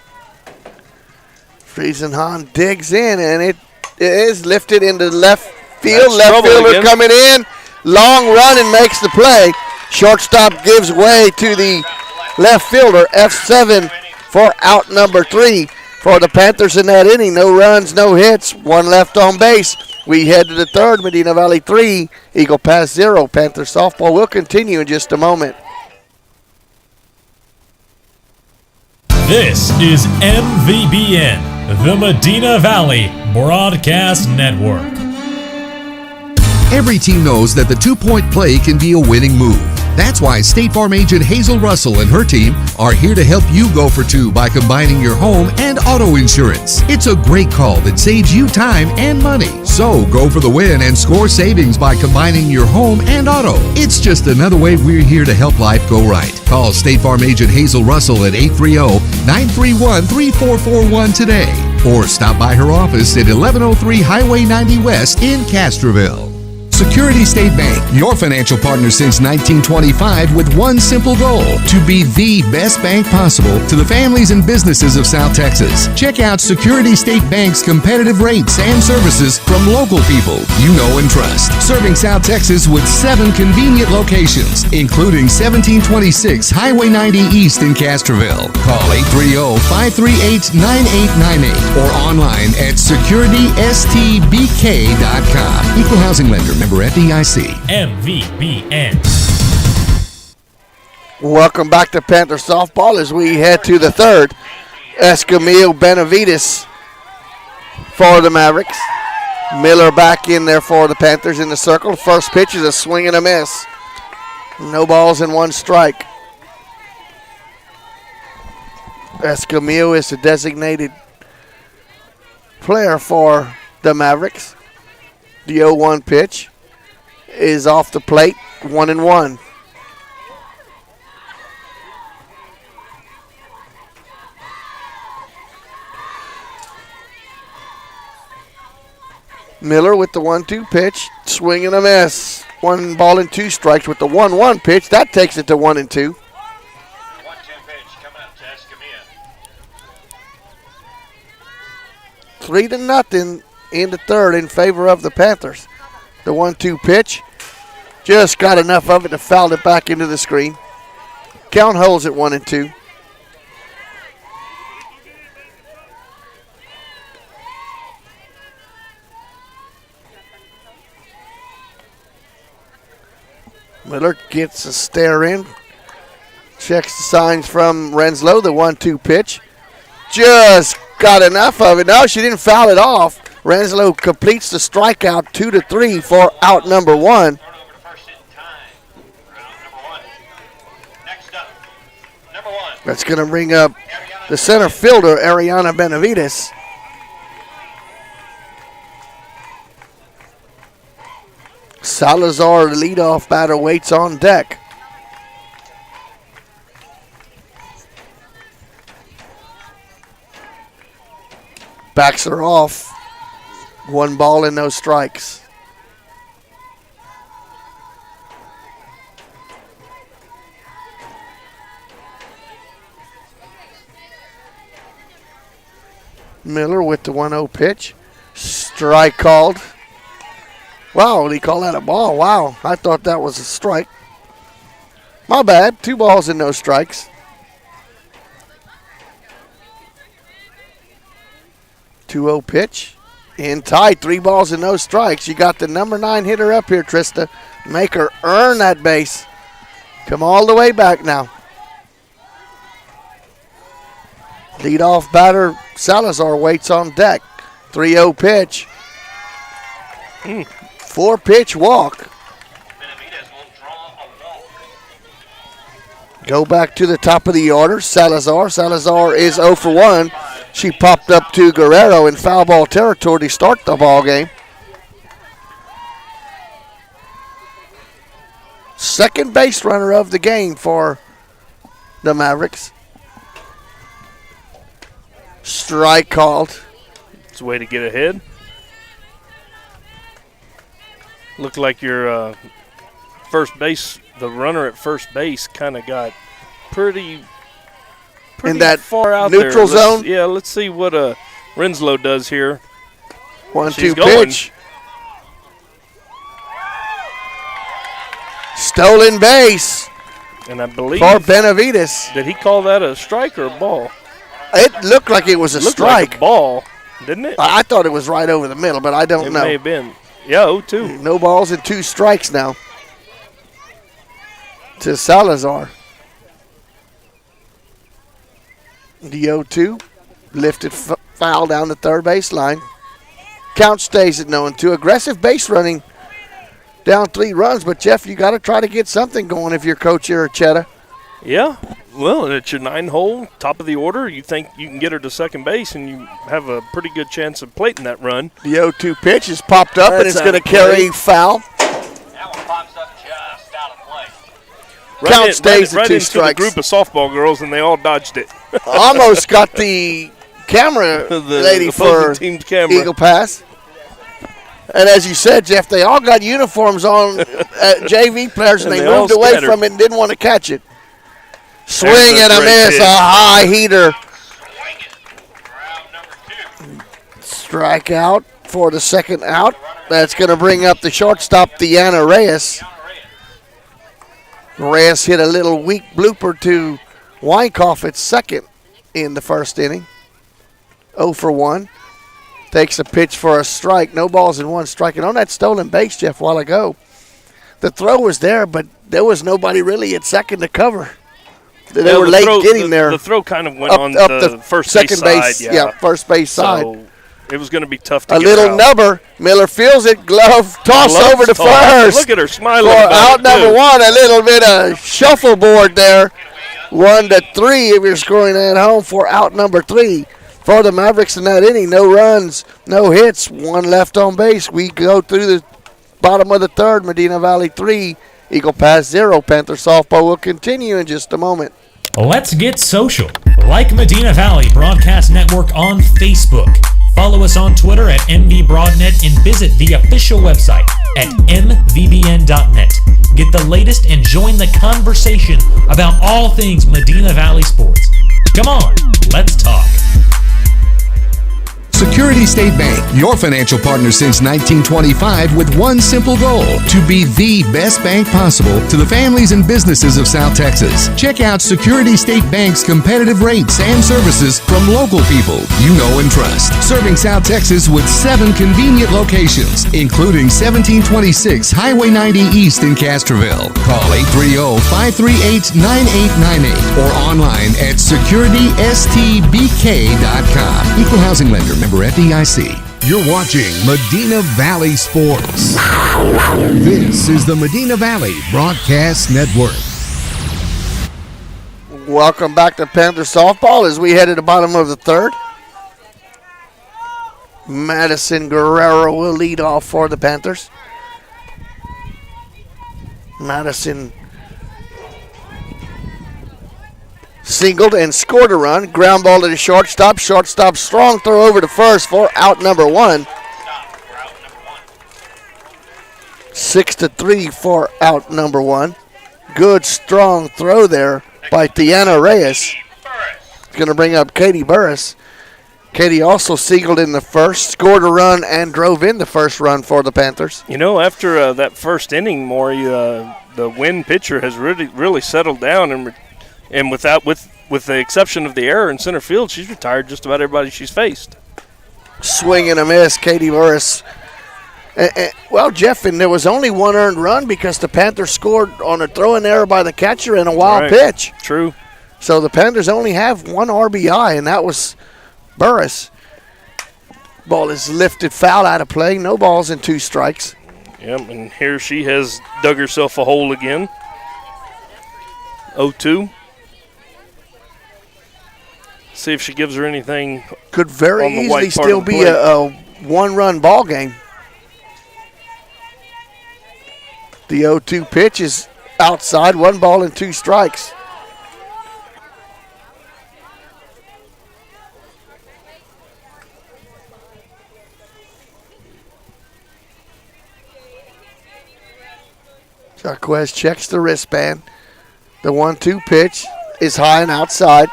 Friesenhahn digs in, and it is lifted into left field. Left fielder coming in. Long run and makes the play. Shortstop gives way to the left fielder. F7 for out number 3 for the Panthers in that inning. No runs, no hits, 1 left on base. We head to the third. Medina Valley 3, Eagle Pass 0. Panther softball will continue in just a moment. This is MVBN, the Medina Valley Broadcast Network. Every team knows that the two-point play can be a winning move. That's why State Farm agent Hazel Russell and her team are here to help you go for 2 by combining your home and auto insurance. It's a great call that saves you time and money. So go for the win and score savings by combining your home and auto. It's just another way we're here to help life go right. Call State Farm agent Hazel Russell at 830-931-3441 today. Or stop by her office at 1103 Highway 90 West in Castroville. Security State Bank, your financial partner since 1925 with one simple goal, to be the best bank possible to the families and businesses of South Texas. Check out Security State Bank's competitive rates and services from local people you know and trust. Serving South Texas with 7 convenient locations, including 1726 Highway 90 East in Castroville. Call 830-538-9898 or online at securitystbk.com. Equal housing lender, member FDIC. MVBN. Welcome back to Panther softball as we head to the third. Escamillo Benavides for the Mavericks. Miller back in there for the Panthers in the circle. First pitch is a swing and a miss. No balls and 1 strike. Escamillo is the designated player for the Mavericks. The 0-1 pitch is off the plate, 1-1. Miller with the 1-2 pitch, swing and a miss. 1 ball and 2 strikes with the 1-1 pitch. That takes it to 1-2. 1-2 pitch coming up to Escamilla. 3-0 in the third in favor of the Panthers. The 1-2 pitch, just got enough of it to foul it back into the screen. Count holds at 1-2. Miller gets a stare in. Checks the signs from Renslow, the 1-2 pitch. Just got enough of it. No, she didn't foul it off. Renslow completes the strikeout, 2-3 for out number 1. That's going to bring up the center fielder, Ariana Benavides. Salazar, the leadoff batter, waits on deck. Backs her off. 1 ball and no strikes. Miller with the 1-0 pitch. Strike called. Wow, did he call that a ball? Wow, I thought that was a strike. My bad, 2 balls and no strikes. 2-0 pitch. In tight, 3 balls and no strikes. You got the number 9 hitter up here, Trista. Make her earn that base. Come all the way back now. Leadoff batter Salazar waits on deck. 3-0 pitch. 4-pitch walk. Go back to the top of the order. Salazar. Salazar is 0 for 1. She popped up to Guerrero in foul ball territory to start the ball game. Second base runner of the game for the Mavericks. Strike called. It's a way to get ahead. Looked like your first base, the runner at first base kind of got pretty pretty in that far out neutral there. zone. Yeah, let's see what Renslow does here. 1-2 pitch. Stolen base. And I believe for Benavides. Did he call that a strike or a ball? It looked like it was a strike. Like a ball, didn't it? I thought it was right over the middle, but I don't know. It may have been. Yeah, 0-2. No balls and 2 strikes now to Salazar. The 0-2. Lifted foul down the third base line. Count stays at 0-2. Aggressive base running down 3 runs, but Jeff, you got to try to get something going if you're Coach Iracheta. Yeah. Well, and it's your 9-hole, top of the order. You think you can get her to second base, and you have a pretty good chance of plating that run. The 0-2 pitch is popped up, and it's going to carry foul. That one pops up just out of play. Count stays at 2 into strikes. The group of softball girls, and they all dodged it. Almost got the camera lady for team's camera. Eagle Pass. And as you said, Jeff, they all got uniforms on, JV players, and they moved away from it and didn't want to catch it. Swing and a miss, a high heater. Strikeout for the second out. That's going to bring up the shortstop, Deanna Reyes. Reyes hit a little weak blooper to Weinkauf at second in the first inning. 0 for 1. Takes a pitch for a strike. No balls and 1 strike. And on that stolen base, Jeff, a while ago, the throw was there, but there was nobody really at second to cover. They were late getting there. The throw kind of went on the first second base side. Yeah, first base side. So it was going to be tough to get little out. Nubber. Miller feels it. Glove toss over to first. Look at her smiling. For out number 1, a little bit of shuffleboard there. 1-3 if you're scoring at home for out number 3. For the Mavericks in that inning, no runs, no hits, 1 left on base. We go through the bottom of the third. Medina Valley 3, Eagle Pass 0. Panther softball will continue in just a moment. Let's get social. Like Medina Valley Broadcast Network on Facebook. Follow us on Twitter at MVBroadnet and visit the official website at mvbn.net. Get the latest and join the conversation about all things Medina Valley sports. Come on, let's talk. Security State Bank, your financial partner since 1925 with one simple goal, to be the best bank possible to the families and businesses of South Texas. Check out Security State Bank's competitive rates and services from local people you know and trust. Serving South Texas with 7 convenient locations, including 1726 Highway 90 East in Castroville. Call 830-538-9898 or online at securitystbk.com. Equal housing lender, member FDIC. You're watching Medina Valley Sports. This is the Medina Valley Broadcast Network. Welcome back to Panther softball as we head to the bottom of the third. Madison Guerrero will lead off for the Panthers. Madison singled and scored a run. Ground ball to the shortstop. Shortstop strong throw over to first for out number 1. 6-3 for out number 1. Good strong throw there by Deanna Reyes. It's going to bring up Katie Burris. Katie also singled in the first, scored a run, and drove in the first run for the Panthers. You know, after that first inning, Maury, the Winn pitcher has really settled down, and with the exception of the error in center field, she's retired just about everybody she's faced. Swing and a miss, Katie Burris. Well, Jeff, and there was only 1 earned run because the Panthers scored on a throwing error by the catcher and a wild pitch. True. So the Panthers only have 1 RBI, and that was Burris. Ball is lifted foul out of play. No balls and 2 strikes. Yep, and here she has dug herself a hole again. 0-2. See if she gives her anything. Could very easily still be a 1-run ball game. The 0-2 pitch is outside. 1 ball and 2 strikes. Jarquez checks the wristband. The 1-2 pitch is high and outside.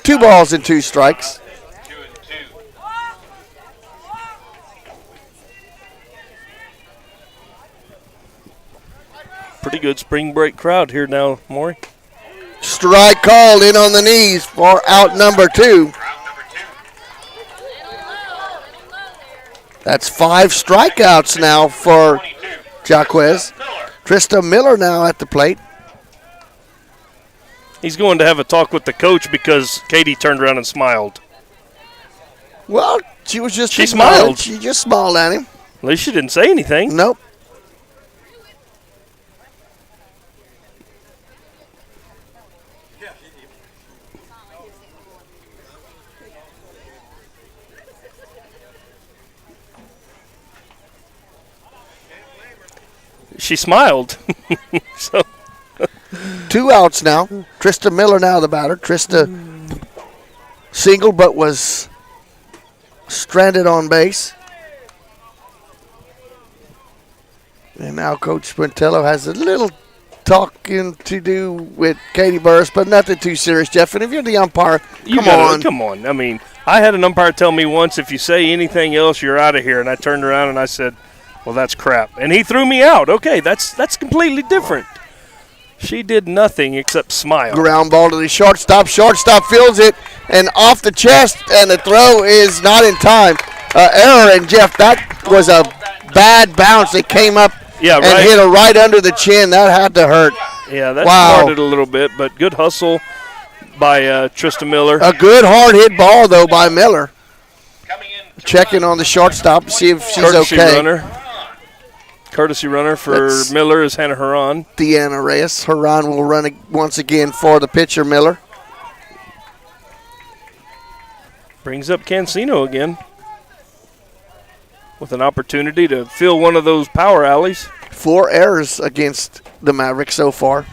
2 balls and 2 strikes. Pretty good spring break crowd here now, Maury. Strike called in on the knees for out number 2. That's 5 strikeouts now for Jaquez. Trista Miller now at the plate. He's going to have a talk with the coach because Katie turned around and smiled. Well, she was just She smiled. She just smiled at him. At least she didn't say anything. Nope. She smiled. So 2 outs now. Trista Miller now the batter. Trista single but was stranded on base. And now Coach Quintello has a little talking to do with Katie Burris, but nothing too serious, Jeff. And if you're the umpire, Come on. I mean, I had an umpire tell me once, if you say anything else, you're out of here. And I turned around and I said, well, that's crap. And he threw me out. Okay, that's completely different. She did nothing except smile. Ground ball to the shortstop. Shortstop fields it and off the chest, and the throw is not in time. Error, and Jeff, that was a bad bounce. It came up and hit her right under the chin. That had to hurt. Yeah, that smarted a little bit, but good hustle by Trista Miller. A good hard hit ball, though, by Miller. Checking on the shortstop to see if she's okay. Courtesy runner for Miller is Hannah Huron. Deanna Reyes. Huron will run once again for the pitcher, Miller. Brings up Cancino again with an opportunity to fill one of those power alleys. 4 errors against the Mavericks so far.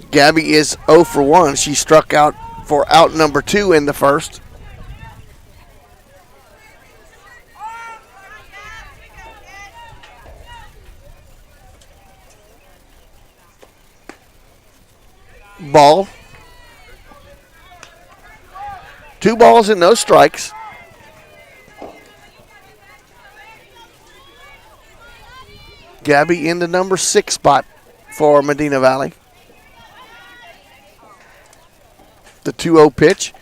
Gabby is 0 for 1. She struck out for out number 2 in the first. Ball. 2 balls and no strikes. Gabby in the number 6 spot for Medina Valley. The 2-0 pitch.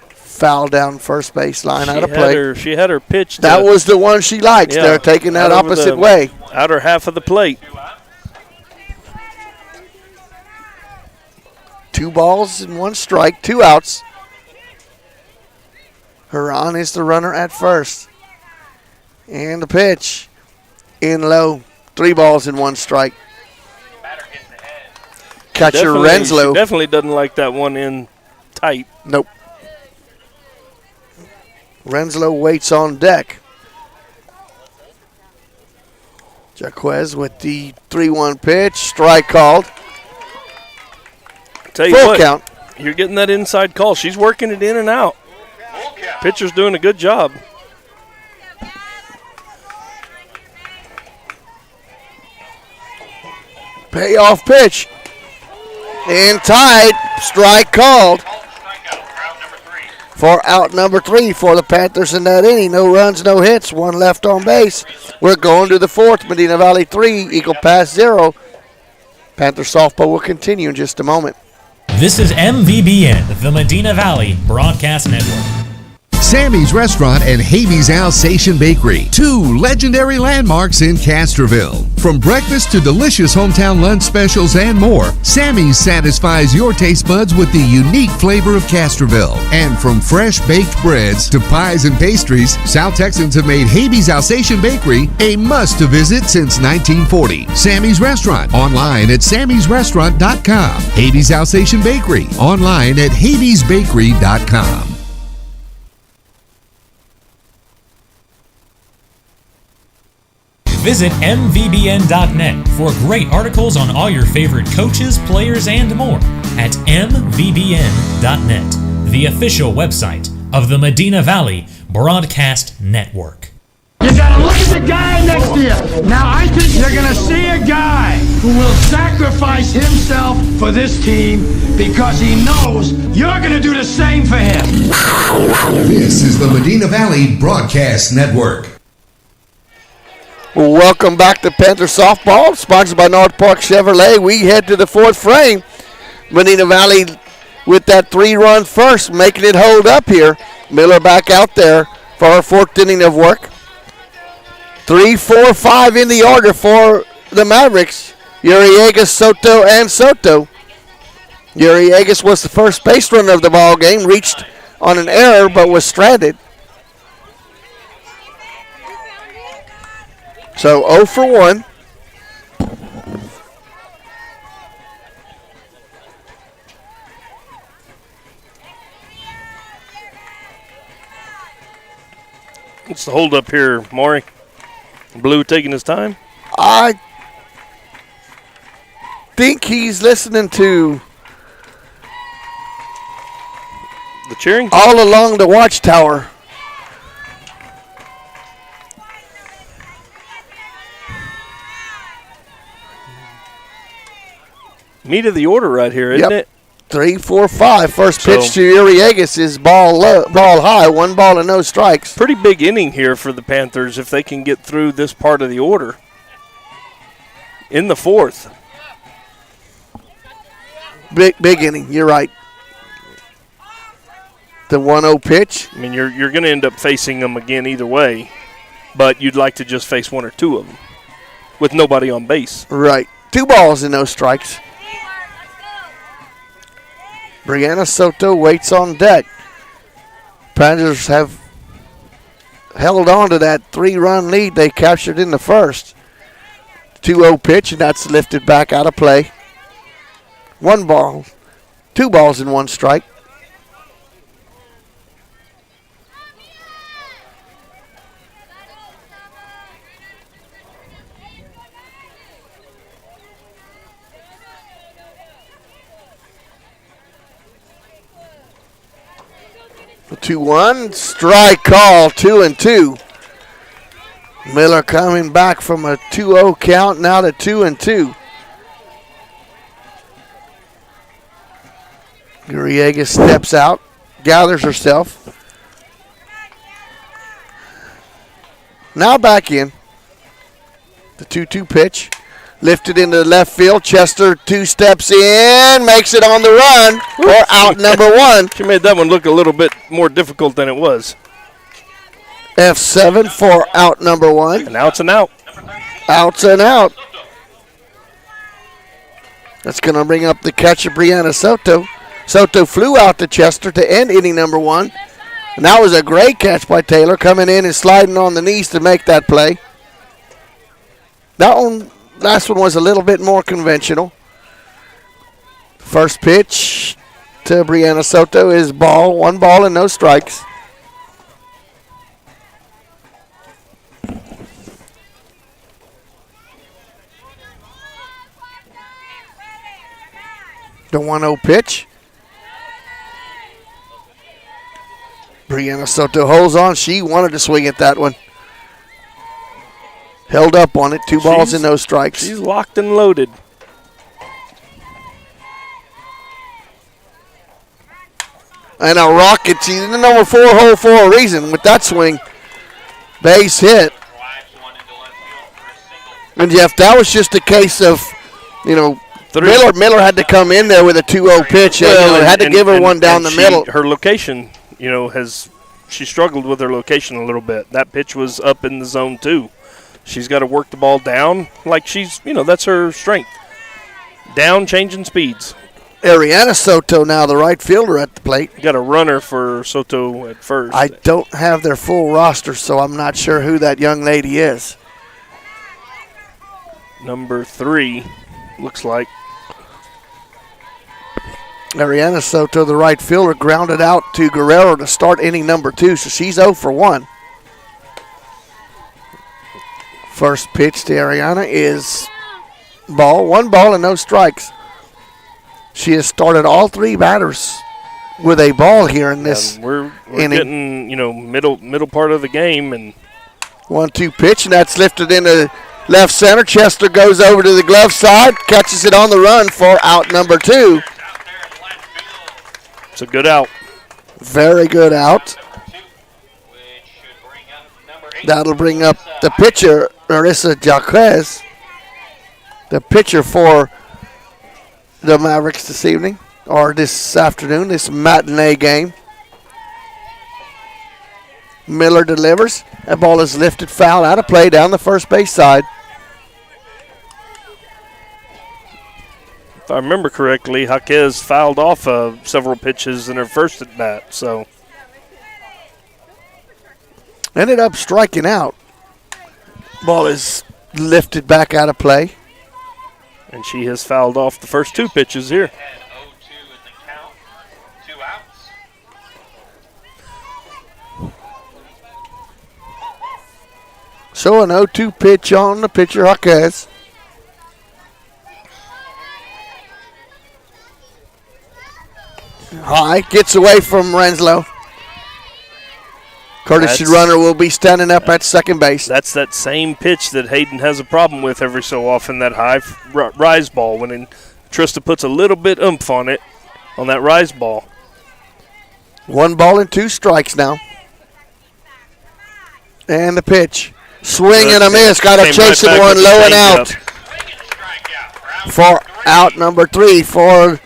Foul down first base line out of play. She had her pitch. That was the one she likes. Yeah, they're taking that opposite way. Outer half of the plate. 2 balls and 1 strike, 2 outs. Huron is the runner at first. And the pitch in low. 3 balls and 1 strike. Catcher Renslow. She definitely doesn't like that one in tight. Nope. Renslow waits on deck. Jaquez with the 3-1 pitch. Strike called. Tell you what, count. You're getting that inside call. She's working it in and out. Pitcher's doing a good job. Payoff pitch. And tied. Strike called. For out number 3 for the Panthers in that inning. No runs, no hits. 1 left on base. We're going to the 4th. Medina Valley 3, Eagle Pass 0. Panther softball will continue in just a moment. This is MVBN, the Medina Valley Broadcast Network. Sammy's Restaurant and Habeas Alsatian Bakery, 2 legendary landmarks in Castroville. From breakfast to delicious hometown lunch specials and more, Sammy's satisfies your taste buds with the unique flavor of Castroville. And from fresh baked breads to pies and pastries, South Texans have made Habeas Alsatian Bakery a must-to-visit since 1940. Sammy's Restaurant, online at sammysrestaurant.com. Habeas Alsatian Bakery, online at habeasbakery.com. Visit mvbn.net for great articles on all your favorite coaches, players, and more at mvbn.net, the official website of the Medina Valley Broadcast Network. You gotta look at the guy next to you. Now, I think you're gonna see a guy who will sacrifice himself for this team because he knows you're gonna do the same for him. This is the Medina Valley Broadcast Network. Welcome back to Panther Softball, sponsored by North Park Chevrolet. We head to the fourth frame. Medina Valley with that 3-run first, making it hold up here. Miller back out there for her fourth inning of work. 3, 4, 5 in the order for the Mavericks. Uriagas, Soto, and Soto. Uriagas was the first base runner of the ball game, reached on an error but was stranded. So 0 for 1. What's the hold up here, Maury? Blue taking his time? I think he's listening to the cheering all along the watchtower. Meat of the order right here, isn't it? 3, 4, 5. First pitch to Uriagas is ball high. 1 ball and no strikes. Pretty big inning here for the Panthers if they can get through this part of the order. In the fourth. Big inning. You're right. The 1-0 pitch. I mean, you're going to end up facing them again either way, but you'd like to just face 1 or 2 of them with nobody on base. Right. 2 balls and no strikes. Brianna Soto waits on deck. Panthers have held on to that 3-run lead they captured in the first. 2-0 pitch, and that's lifted back out of play. 1 ball, 2 balls and 1 strike. The 2-1, strike call, 2-2. Miller coming back from a 2-0 count, now to 2-2. Uriagas steps out, gathers herself. Now back in. The 2-2 pitch. Lifted into left field. Chester 2 steps in, makes it on the run for out number 1. She made that one look a little bit more difficult than it was. F7 for out number 1. And out's an out. Out's an out. That's going to bring up the catcher, Brianna Soto. Soto flew out to Chester to end inning number 1. And that was a great catch by Taylor, coming in and sliding on the knees to make that play. Last one was a little bit more conventional. First pitch to Brianna Soto is ball, 1 ball and no strikes. The 1-0 pitch. Brianna Soto holds on. She wanted to swing at that one. Held up on it. 2 balls and no strikes. She's locked and loaded. And a rocket. She's in the number 4 hole for a reason with that swing. Base hit. And Jeff, that was just a case of, Miller had to come in there with a 2-0 pitch. Well, had to give her one down the middle. Her location, she struggled with her location a little bit. That pitch was up in the zone too. She's got to work the ball down like that's her strength. Down, changing speeds. Ariana Soto now the right fielder at the plate. You got a runner for Soto at first. I don't have their full roster, so I'm not sure who that young lady is. Number 3, looks like. Ariana Soto, the right fielder, grounded out to Guerrero to start inning number 2, so she's 0 for 1. First pitch to Ariana is ball, 1 ball and no strikes. She has started all 3 batters with a ball here in this we're inning. Getting middle part of the game, and 1-2 pitch, and that's lifted into left center. Chester goes over to the glove side, catches it on the run for out number 2. It's a good out. Very good out. That'll bring up the pitcher, Marissa Jacquez, the pitcher for the Mavericks this evening, or this afternoon, this matinee game. Miller delivers. That ball is lifted, foul, out of play down the first base side. If I remember correctly, Jaquez fouled off several pitches in her first at bat, so. Ended up striking out. Ball is lifted back out of play. And she has fouled off the first 2 pitches here. So an 0-2 pitch on the pitcher, Jaquez. High, gets away from Renslow. Courtesy runner will be standing up at second base. That's that same pitch that Hayden has a problem with every so often, that high rise ball. When Trista puts a little bit oomph on it, on that rise ball. 1 ball and 2 strikes now. And the pitch. Swing and a miss. Got to chase it one low and out. For out number 3 for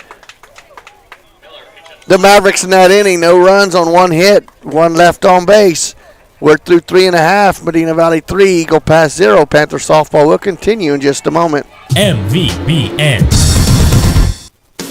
the Mavericks in that inning. No runs on 1 hit, 1 left on base. We're through 3.5. Medina Valley 3, Eagle Pass 0. Panther softball will continue in just a moment. MVBN.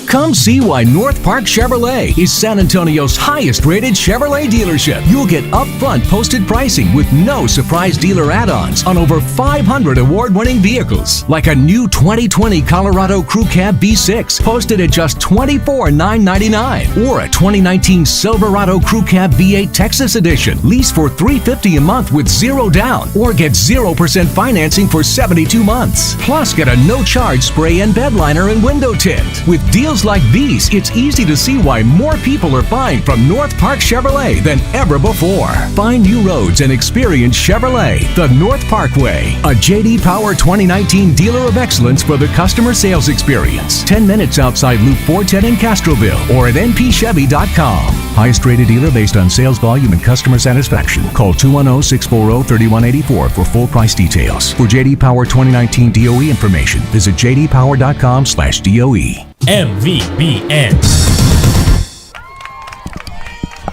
Come see why North Park Chevrolet is San Antonio's highest-rated Chevrolet dealership. You'll get upfront posted pricing with no surprise dealer add-ons on over 500 award-winning vehicles, like a new 2020 Colorado Crew Cab B6 posted at just $24,999, or a 2019 Silverado Crew Cab V8 Texas Edition, lease for $350 a month with 0 down, or get 0% financing for 72 months. Plus, get a no-charge spray and bed liner and window tint. With deals like these, it's easy to see why more people are buying from North Park Chevrolet than ever before. Find new roads and experience Chevrolet, the North Parkway, a J.D. Power 2019 dealer of excellence for the customer sales experience. 10 minutes outside Loop 410 in Castroville or at npchevy.com. Highest rated dealer based on sales volume and customer satisfaction. Call 210-640-3184 for full price details. For J.D. Power 2019 DOE information, visit jdpower.com/DOE. MVBN.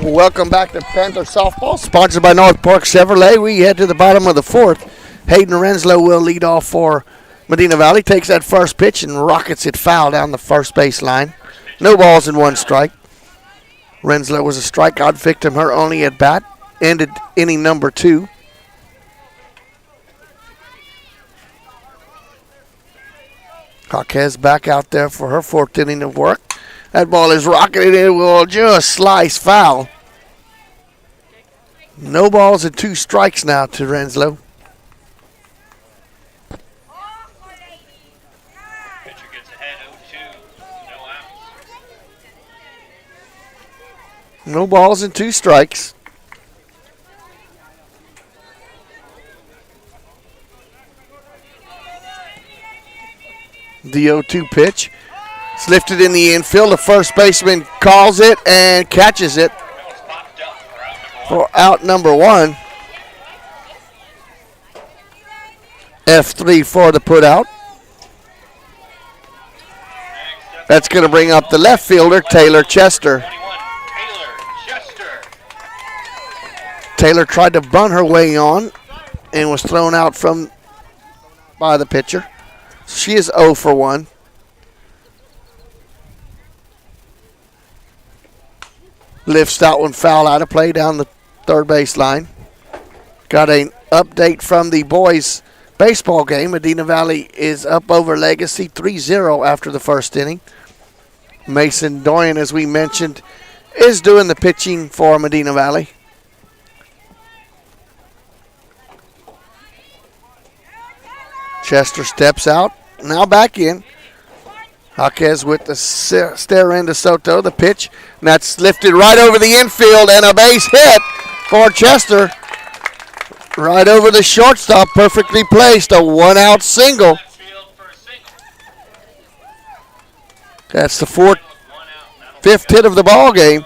Welcome back to Panther Softball, sponsored by North Park Chevrolet. We head to the bottom of the 4th. Hayden Renslow will lead off for Medina Valley. Takes that first pitch and rockets it foul down the first base line. No balls and 1 strike. Renslow was a strikeout victim, her only at bat. Ended inning number 2. Jaquez back out there for her 4th inning of work. That ball is rocketed. It will just slice foul. No balls and 2 strikes now to Renslow. Pitcher gets ahead 0-2, no outs. No balls and 2 strikes. The 0-2 pitch. It's lifted in the infield. The first baseman calls it and catches it for out number 1. F3 for the put out. That's going to bring up the left fielder, Taylor Chester. Taylor tried to bunt her way on and was thrown out by the pitcher. She is 0 for 1. Lifts that one foul out of play down the third base line. Got an update from the boys baseball game. Medina Valley is up over Legacy 3-0 after the first inning. Mason Dorian, as we mentioned, is doing the pitching for Medina Valley. Chester steps out. Now back in. Jaquez with the stare into Soto. The pitch. And that's lifted right over the infield and a base hit for Chester. Right over the shortstop, perfectly placed, a one-out single. That's the fifth hit of the ball game.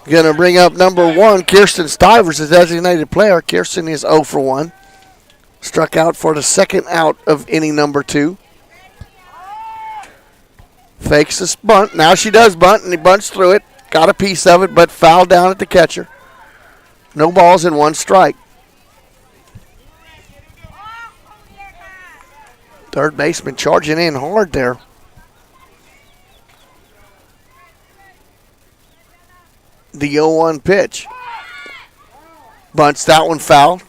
Going to bring up number 1, Kirsten Stivers, the designated player. Kirsten is 0 for 1. Struck out for the second out of inning number 2. Fakes this bunt. Now she does bunt, and he bunts through it. Got a piece of it, but fouled down at the catcher. No balls and 1 strike. Third baseman charging in hard there. The 0-1 pitch. Bunts that one foul.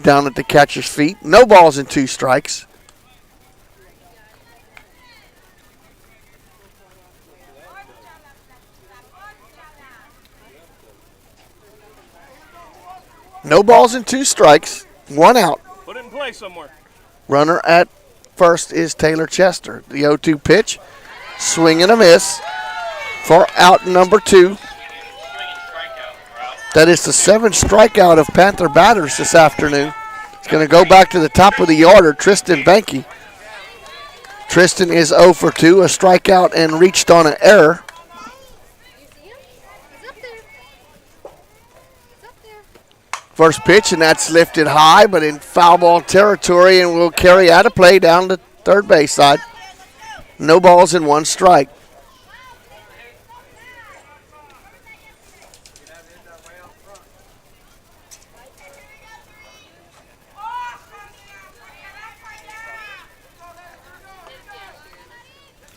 Down at the catcher's feet. No balls and 2 strikes. No balls and 2 strikes. 1 out. Put it in play somewhere. Runner at first is Taylor Chester. The 0-2 pitch. Swing and a miss for out number 2. That is the 7th strikeout of Panther batters this afternoon. It's going to go back to the top of the order, Tristan Banky. Tristan is 0 for 2, a strikeout and reached on an error. First pitch, and that's lifted high, but in foul ball territory, and will carry out of play down the third base side. No balls and 1 strike.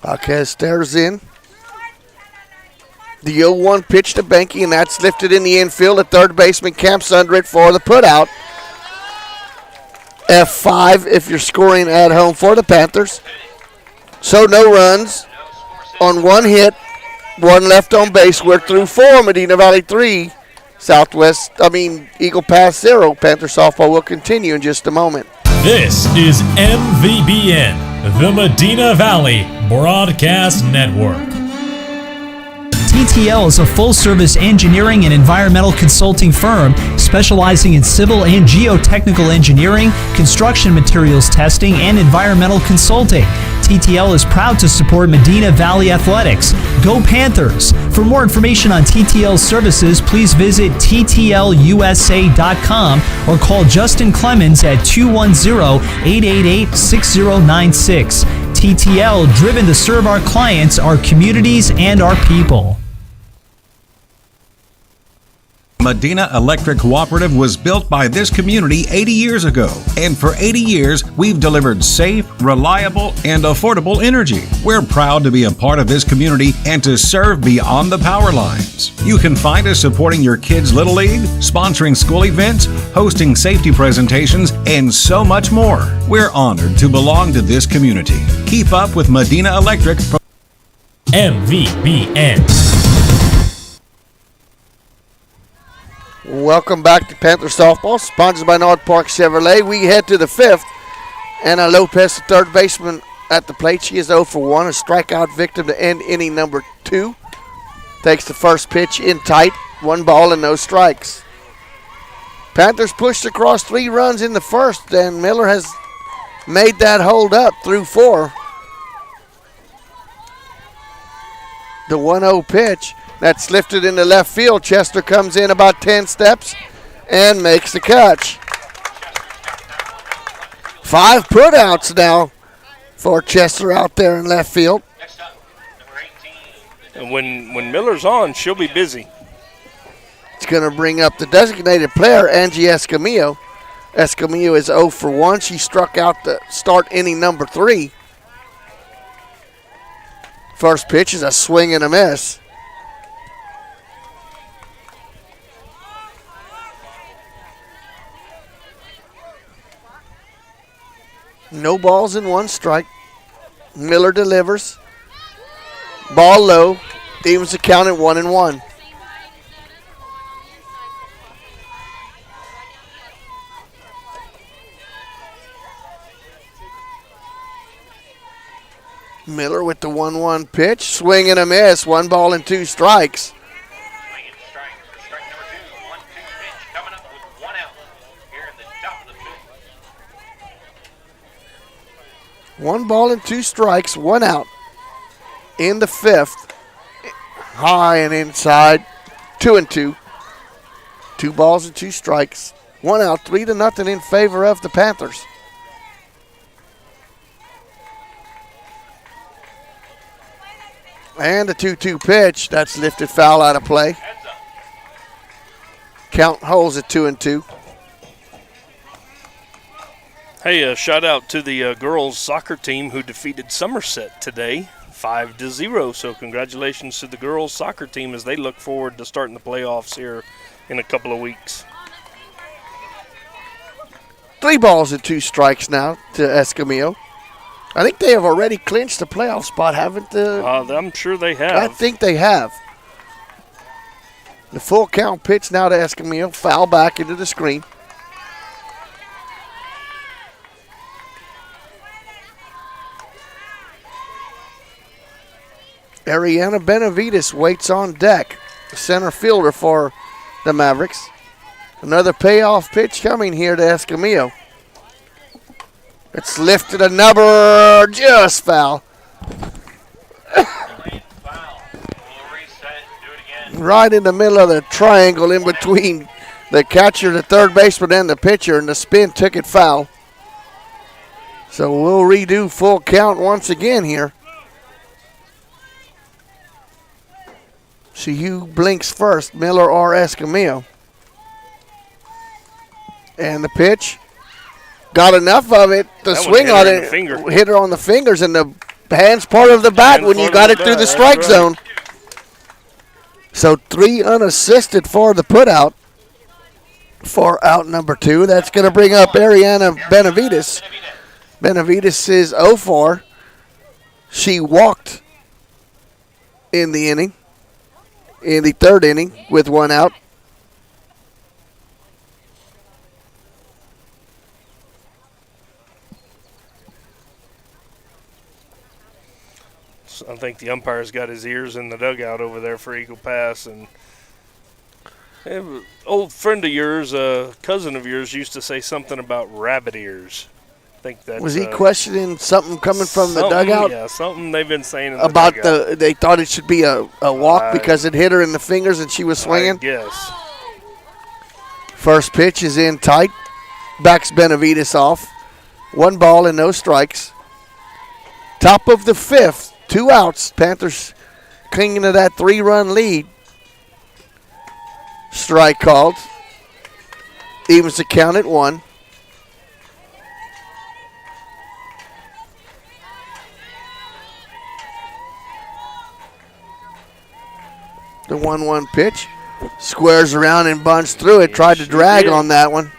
Jaquez stares in. The 0-1 pitch to Banky, and that's lifted in the infield. The third baseman camps under it for the putout. F5 if you're scoring at home for the Panthers. So no runs on 1 hit, 1 left on base. We're through 4, Medina Valley 3, Eagle Pass 0. Panther softball will continue in just a moment. This is MVBN, the Medina Valley Broadcast Network. TTL is a full-service engineering and environmental consulting firm specializing in civil and geotechnical engineering, construction materials testing, and environmental consulting. TTL is proud to support Medina Valley Athletics. Go Panthers! For more information on TTL services, please visit ttlusa.com or call Justin Clemens at 210-888-6096. TTL, driven to serve our clients, our communities, and our people. Medina Electric Cooperative was built by this community 80 years ago. And for 80 years, we've delivered safe, reliable, and affordable energy. We're proud to be a part of this community and to serve beyond the power lines. You can find us supporting your kids' Little League, sponsoring school events, hosting safety presentations, and so much more. We're honored to belong to this community. Keep up with Medina Electric. MVBN. Welcome back to Panther Softball, sponsored by North Park Chevrolet. We head to the 5th. Anna Lopez, the third baseman at the plate. She is 0 for 1, a strikeout victim to end inning number 2. Takes the first pitch in tight, 1 ball and no strikes. Panthers pushed across 3 runs in the first, and Miller has made that hold up through 4. The 1-0 pitch. That's lifted into left field. Chester comes in about 10 steps and makes the catch. 5 putouts now for Chester out there in left field. And when Miller's on, she'll be busy. It's going to bring up the designated player, Angie Escamillo. Escamillo is 0 for 1. She struck out to start inning number 3. First pitch is a swing and a miss. No balls and 1 strike. Miller delivers. Ball low. Evens the count at 1-1. Miller with the 1-1 pitch. Swing and a miss. 1 ball and 2 strikes. 1 ball and 2 strikes, 1 out in the 5th. High and inside, 2-2. 2 balls and 2 strikes, 1 out, 3-0 in favor of the Panthers. And the 2-2 pitch, that's lifted foul out of play. Count holds at 2-2. Hey, shout out to the girls soccer team who defeated Somerset today, 5-0. So congratulations to the girls soccer team as they look forward to starting the playoffs here in a couple of weeks. 3 balls and 2 strikes now to Escamillo. I think they have already clinched the playoff spot, haven't they? I'm sure they have. I think they have. The full count pitch now to Escamillo. Foul back into the screen. Ariana Benavides waits on deck. Center fielder for the Mavericks. Another payoff pitch coming here to Escamillo. It's lifted a number, just foul. Right in the middle of the triangle in between the catcher, the third baseman, and the pitcher, and the spin took it foul. So we'll redo full count once again here. See who blinks first, Miller or Escamillo. And the pitch. Got enough of it to swing on it. Hit her on the fingers and the hand's part of the bat when you got it through the strike zone. So 3 unassisted for the putout for out number 2. That's going to bring up Ariana Benavides. Benavides is 0-4. She walked in the inning, in the 3rd inning with 1 out. I think the umpire's got his ears in the dugout over there for Eagle Pass. And an old friend of yours, a cousin of yours, used to say something about rabbit ears. I think that was he questioning something coming from the dugout? Yeah, something they've been saying in about the dugout. they thought it should be a walk because it hit her in the fingers and she was swinging. Yes. First pitch is in tight. Backs Benavides off. 1 ball and no strikes. Top of the 5th. 2 outs. Panthers clinging to that 3-run lead. Strike called. Evens the count at 1. The 1-1 pitch. Squares around and bunts through it. Tried to drag on that one.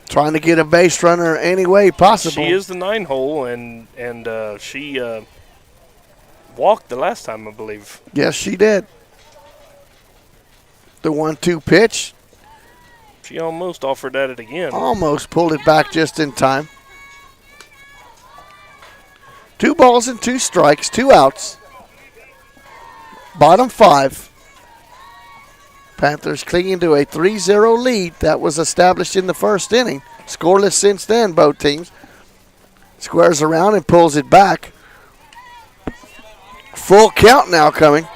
Trying to get a base runner any way possible. She is the 9-hole, and she walked the last time, I believe. Yes, she did. The 1-2 pitch. She almost offered at it again. Almost pulled it back just in time. 2 balls and 2 strikes, 2 outs. Bottom 5. Panthers clinging to a 3-0 lead that was established in the 1st inning. Scoreless since then, both teams. Squares around and pulls it back. Full count now coming.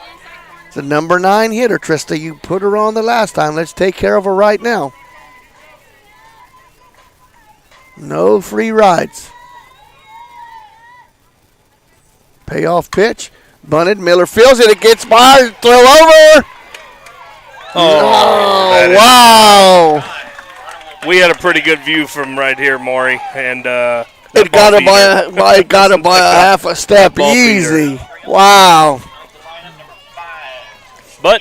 The number 9 hitter, Trista. You put her on the last time. Let's take care of her right now. No free rides. Payoff pitch. Bunted. Miller fields it. It gets by. Throw over. Oh, wow. We had a pretty good view from right here, Maury. And it got her by a half a step. Easy. Wow. But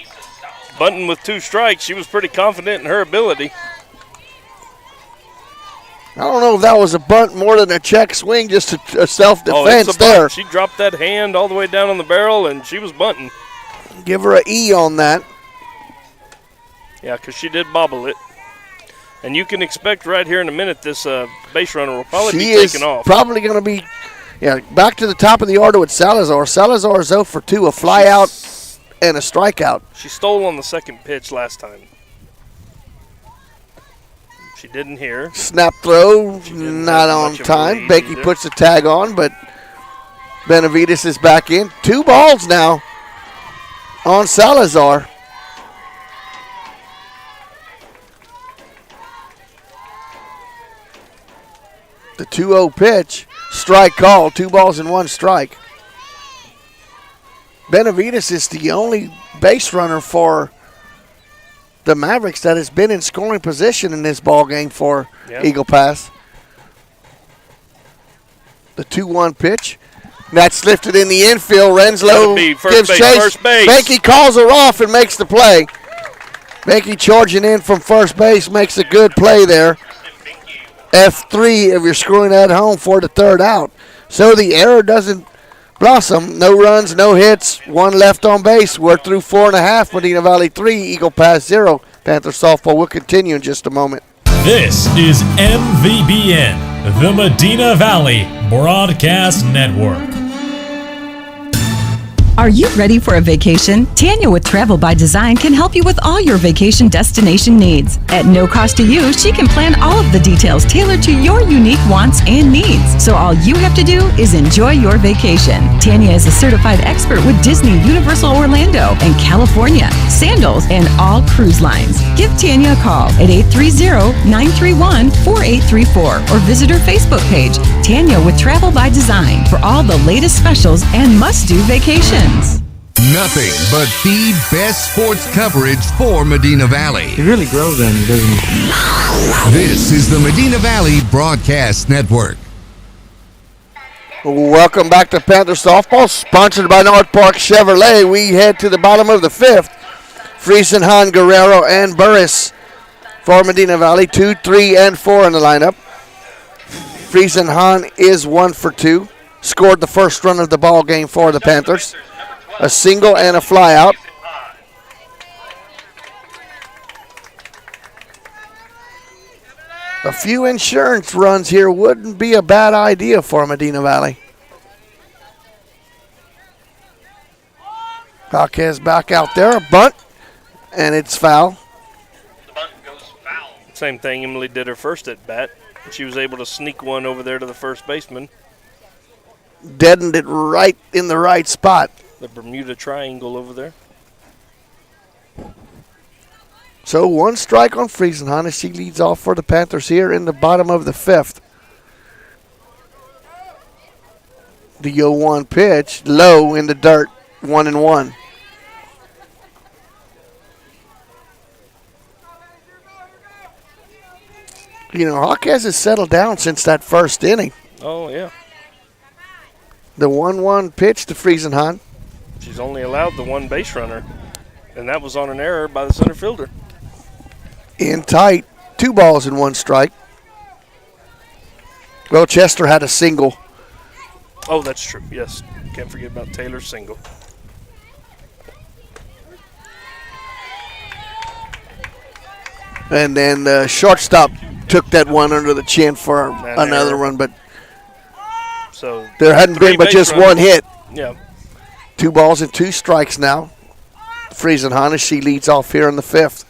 bunting with 2 strikes, she was pretty confident in her ability. I don't know if that was a bunt more than a check swing, just a self-defense there. She dropped that hand all the way down on the barrel, and she was bunting. Give her an E on that. Yeah, because she did bobble it. And you can expect right here in a minute this base runner will probably be taken off. Probably going to be, back to the top of the order with Salazar. Salazar is 0 for 2, a fly out and a strikeout. She stole on the 2nd pitch last time. She didn't hear. Snap throw, not on time. Becky puts the tag on, but Benavides is back in. 2 balls now on Salazar. The 2-0 pitch. Strike call. 2 balls and 1 strike. Benavides is the only base runner for the Mavericks that has been in scoring position in this ball game for Eagle Pass. The 2-1 pitch. That's lifted in the infield. Renslow gives chase. Becky calls her off and makes the play. Becky charging in from first base makes a good play there. F3 if you're scoring at home for the 3rd out. So the error doesn't blossom. No runs, no hits, 1 left on base. We're through 4.5. Medina Valley 3, Eagle Pass 0. Panther softball will continue in just a moment. This is MVBN, the Medina Valley Broadcast Network. Are you ready for a vacation? Tanya with Travel by Design can help you with all your vacation destination needs. At no cost to you, she can plan all of the details tailored to your unique wants and needs. So all you have to do is enjoy your vacation. Tanya is a certified expert with Disney, Universal Orlando, and California, Sandals, and all cruise lines. Give Tanya a call at 830-931-4834 or visit her Facebook page, Tanya with Travel by Design, for all the latest specials and must-do vacations. Nothing but the best sports coverage for Medina Valley. It really grows on you, doesn't it? This is the Medina Valley Broadcast Network. Welcome back to Panther Softball, sponsored by North Park Chevrolet. We head to the bottom of the 5th. Friesenhan, Guerrero, and Burris for Medina Valley. 2, 3, and 4 in the lineup. Friesenhan is 1 for 2. Scored the first run of the ball game for the Panthers. A single and a fly out. A few insurance runs here wouldn't be a bad idea for Medina Valley. Jaquez back out there, a bunt, and it's foul. The bunt goes foul. Same thing Emily did her first at bat. She was able to sneak one over there to the first baseman. Deadened it right in the right spot. The Bermuda Triangle over there. So 1 strike on Friesenhan as she leads off for the Panthers here in the bottom of the 5th. The 0-1 pitch, low in the dirt, 1-1. You know, Jaquez has settled down since that first inning. Oh, yeah. The 1-1 pitch to Friesenhan. She's only allowed the 1 base runner, and that was on an error by the center fielder. In tight, 2 balls and 1 strike. Well, Chester had a single. Oh, that's true, yes. Can't forget about Taylor's single. And then the shortstop took that one under the chin for another run, but so there hadn't been but just runners. 1 hit. Yeah. 2 balls and 2 strikes now. Friesenhan as she leads off here in the 5th.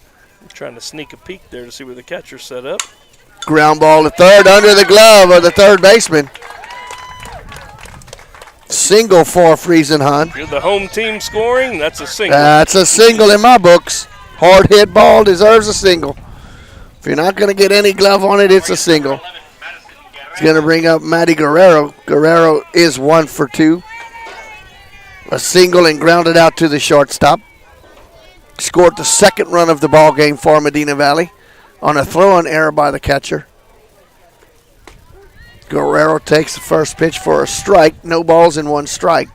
Trying to sneak a peek there to see where the catcher's set up. Ground ball to third under the glove of the third baseman. Single for Friesenhan. You're the home team scoring, that's a single. That's a single in my books. Hard hit ball deserves a single. If you're not going to get any glove on it, it's a single. It's going to bring up Maddie Guerrero. Guerrero is 1 for 2. A single and grounded out to the shortstop. Scored the 2nd run of the ball game for Medina Valley on a throw-in error by the catcher. Guerrero takes the first pitch for a strike. No balls and 1 strike.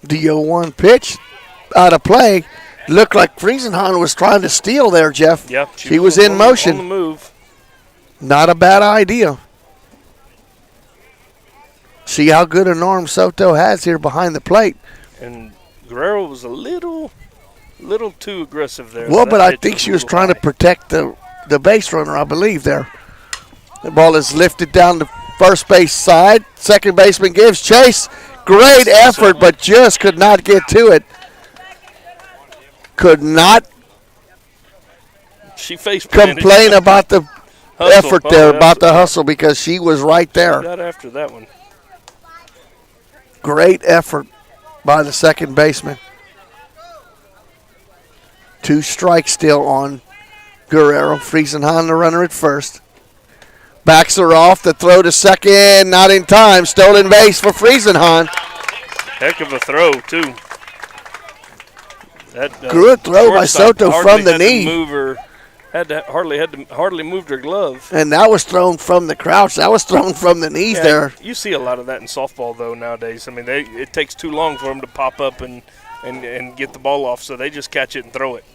The 0-1 pitch out of play. Looked like Friesenhan was trying to steal there, Jeff. Yep, she was in motion. On the move. Not a bad idea. See how good an arm Soto has here behind the plate. And Guerrero was a little too aggressive there. Well, but I think she was trying to protect the base runner, I believe, there. The ball is lifted down the first base side. Second baseman gives chase. Great effort, but just could not get to it. Could not complain about the effort there, about the hustle, because she was right there. Got after that one. Great effort by the second baseman. 2 strikes still on Guerrero. Friesenhahn, the runner at first. Backs her off. The throw to second. Not in time. Stolen base for Friesenhahn. Heck of a throw, too. That, good throw by Soto from the knee. Hardly moved her glove. And that was thrown from the crouch. That was thrown from the knees there. You see a lot of that in softball, though, nowadays. I mean, it takes too long for them to pop up and get the ball off, so they just catch it and throw it.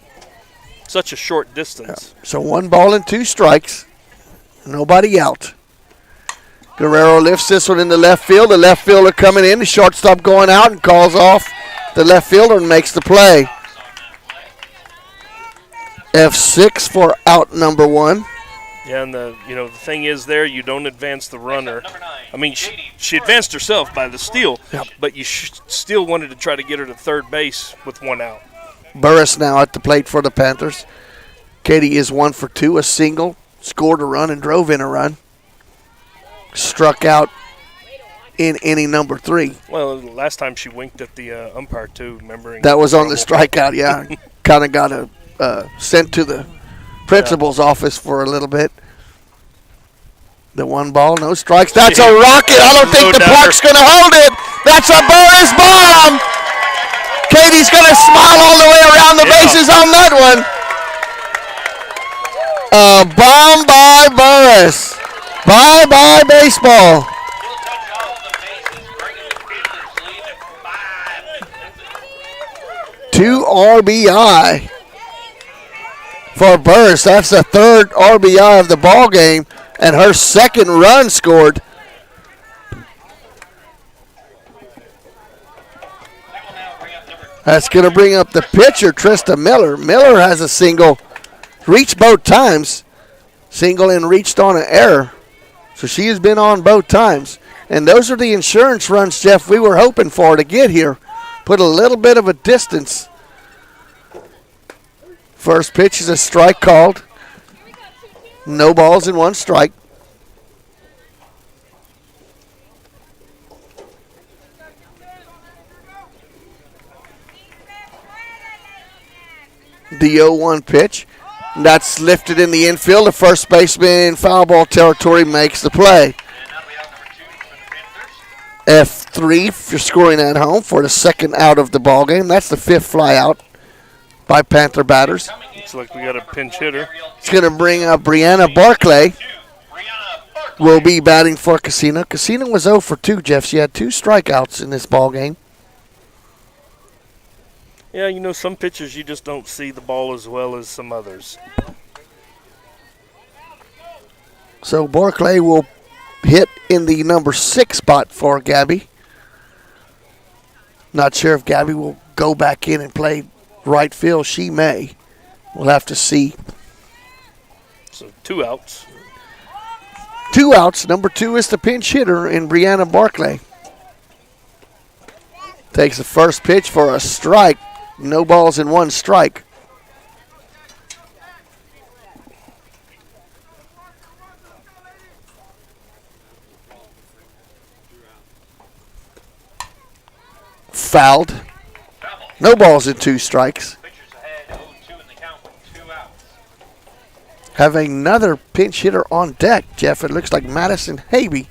Such a short distance. Yeah. So 1 ball and 2 strikes. Nobody out. Guerrero lifts this one in the left field. The left fielder coming in. The shortstop going out and calls off the left fielder and makes the play. F6 for out number 1. Yeah, and the thing is there, you don't advance the runner. I mean, she advanced herself by the steal, but you still wanted to try to get her to third base with 1 out. Burris now at the plate for the Panthers. Katie is 1 for 2, a single, scored a run and drove in a run. Struck out in inning number 3. Well, last time she winked at the umpire too, remembering. That was on the strikeout, yeah. Kind of got sent to the principal's office for a little bit. The 1 ball, no strikes. That's a rocket. I don't think the park's going to hold it. That's a bonus bomb. Katie's going to smile all the way around the bases on that one. A bomb by Burris. Bye-bye baseball. Two RBI for Burris. That's the 3rd RBI of the ball game, and her 2nd run scored. That's going to bring up the pitcher, Trista Miller. Miller has a single, reached both times. Single and reached on an error. So she has been on both times. And those are the insurance runs, Jeff, we were hoping for to get here. Put a little bit of a distance. First pitch is a strike called. No balls and 1 strike. The 0-1 pitch. That's lifted in the infield. The first baseman in foul ball territory makes the play. F3 if you're scoring at home for the 2nd out of the ball game. That's the 5th fly out by Panther batters. Looks like we got a pinch hitter. It's going to bring up Brianna Barclay. Will be batting for Casino. Casino was 0 for 2, Jeff. She had 2 strikeouts in this ball game. Yeah, some pitchers you just don't see the ball as well as some others. So Barclay will hit in the number 6 spot for Gabby. Not sure if Gabby will go back in and play right field. She may. We'll have to see. So 2 outs. 2 outs. Number 2 is the pinch hitter in Brianna Barclay. Takes the first pitch for a strike. No balls and 1 strike. Fouled. No balls and 2 strikes. Have another pinch hitter on deck, Jeff. It looks like Madison Habe.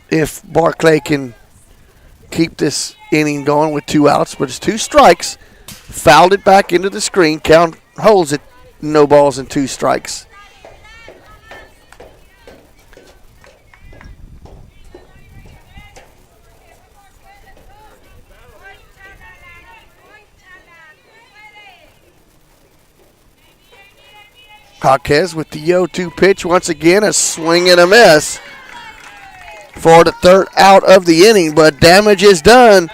If Barclay can keep this inning going with 2 outs, but it's 2 strikes. Fouled it back into the screen. Count holds it. No balls and 2 strikes. Jaquez with the 0-2 pitch. Once again, a swing and a miss for the 3rd out of the inning, but damage is done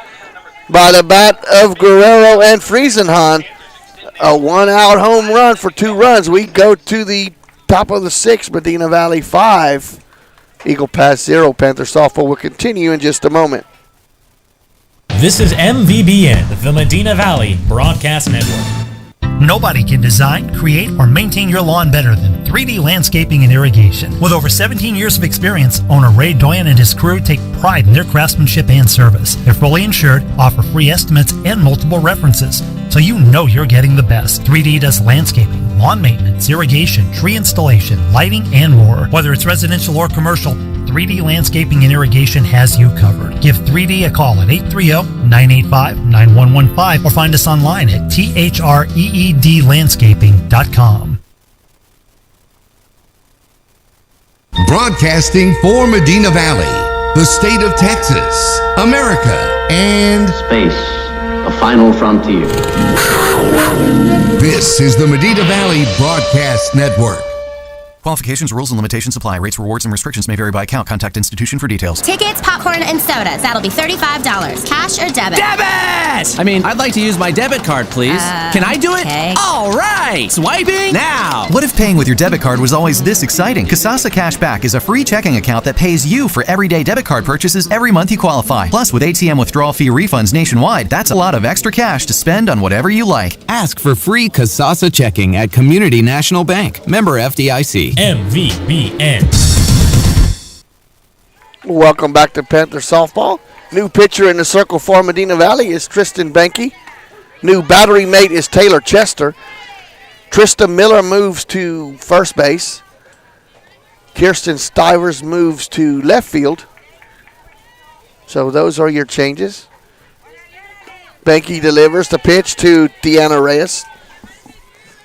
by the bat of Guerrero and Friesenhahn. A 1-out home run for 2 runs. We go to the top of the 6th, Medina Valley 5, Eagle Pass 0. Panther softball will continue in just a moment. This is MVBN, the Medina Valley Broadcast Network. Nobody can design, create, or maintain your lawn better than 3D Landscaping and Irrigation. With over 17 years of experience, owner Ray Doyen and his crew take pride in their craftsmanship and service. They're fully insured, offer free estimates, and multiple references, so you know you're getting the best. 3D does landscaping, lawn maintenance, irrigation, tree installation, lighting, and more. Whether it's residential or commercial, 3D Landscaping and Irrigation has you covered. Give 3D a call at 830-985-9115 or find us online at threedlandscaping.com. Broadcasting for Medina Valley, the state of Texas, America, and space, a final frontier. This is the Medina Valley Broadcast Network. Qualifications, rules, and limitations apply. Rates, rewards, and restrictions may vary by account. Contact institution for details. Tickets, popcorn, and sodas. That'll be $35. Cash or debit? Debit! I mean, I'd like to use my debit card, please. Can I do it? Okay. All right! Swiping now! What if paying with your debit card was always this exciting? Kasasa Cashback is a free checking account that pays you for everyday debit card purchases every month you qualify. Plus, with ATM withdrawal fee refunds nationwide, that's a lot of extra cash to spend on whatever you like. Ask for free Kasasa checking at Community National Bank. Member FDIC. MVBN. Welcome back to Panther softball. New pitcher in the circle for Medina Valley is Tristan Benke. New battery mate is Taylor Chester. Trista Miller moves to first base. Kirsten Stivers moves to left field. So those are your changes. Benke delivers the pitch to Deanna Reyes.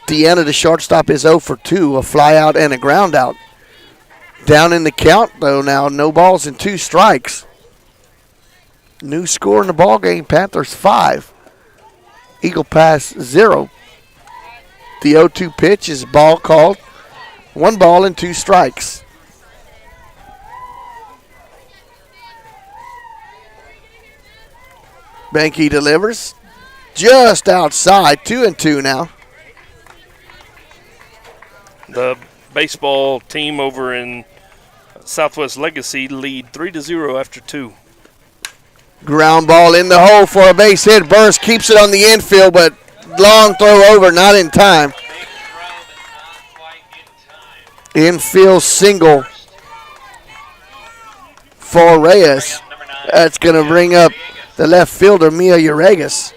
Deanna, the shortstop, is 0 for 2, a fly out and a ground out. Down in the count, though, now, no balls and 2 strikes. New score in the ball game, Panthers 5, Eagle Pass 0. The 0-2 pitch is ball called. 1 ball and 2 strikes. Benke delivers just outside, 2-2 now. The baseball team over in Southwest Legacy lead 3-0 after 2. Ground ball in the hole for a base hit. Burns keeps it on the infield, but long throw over, not in time. Infield single for Reyes. That's going to bring up the left fielder, Mia Uragas.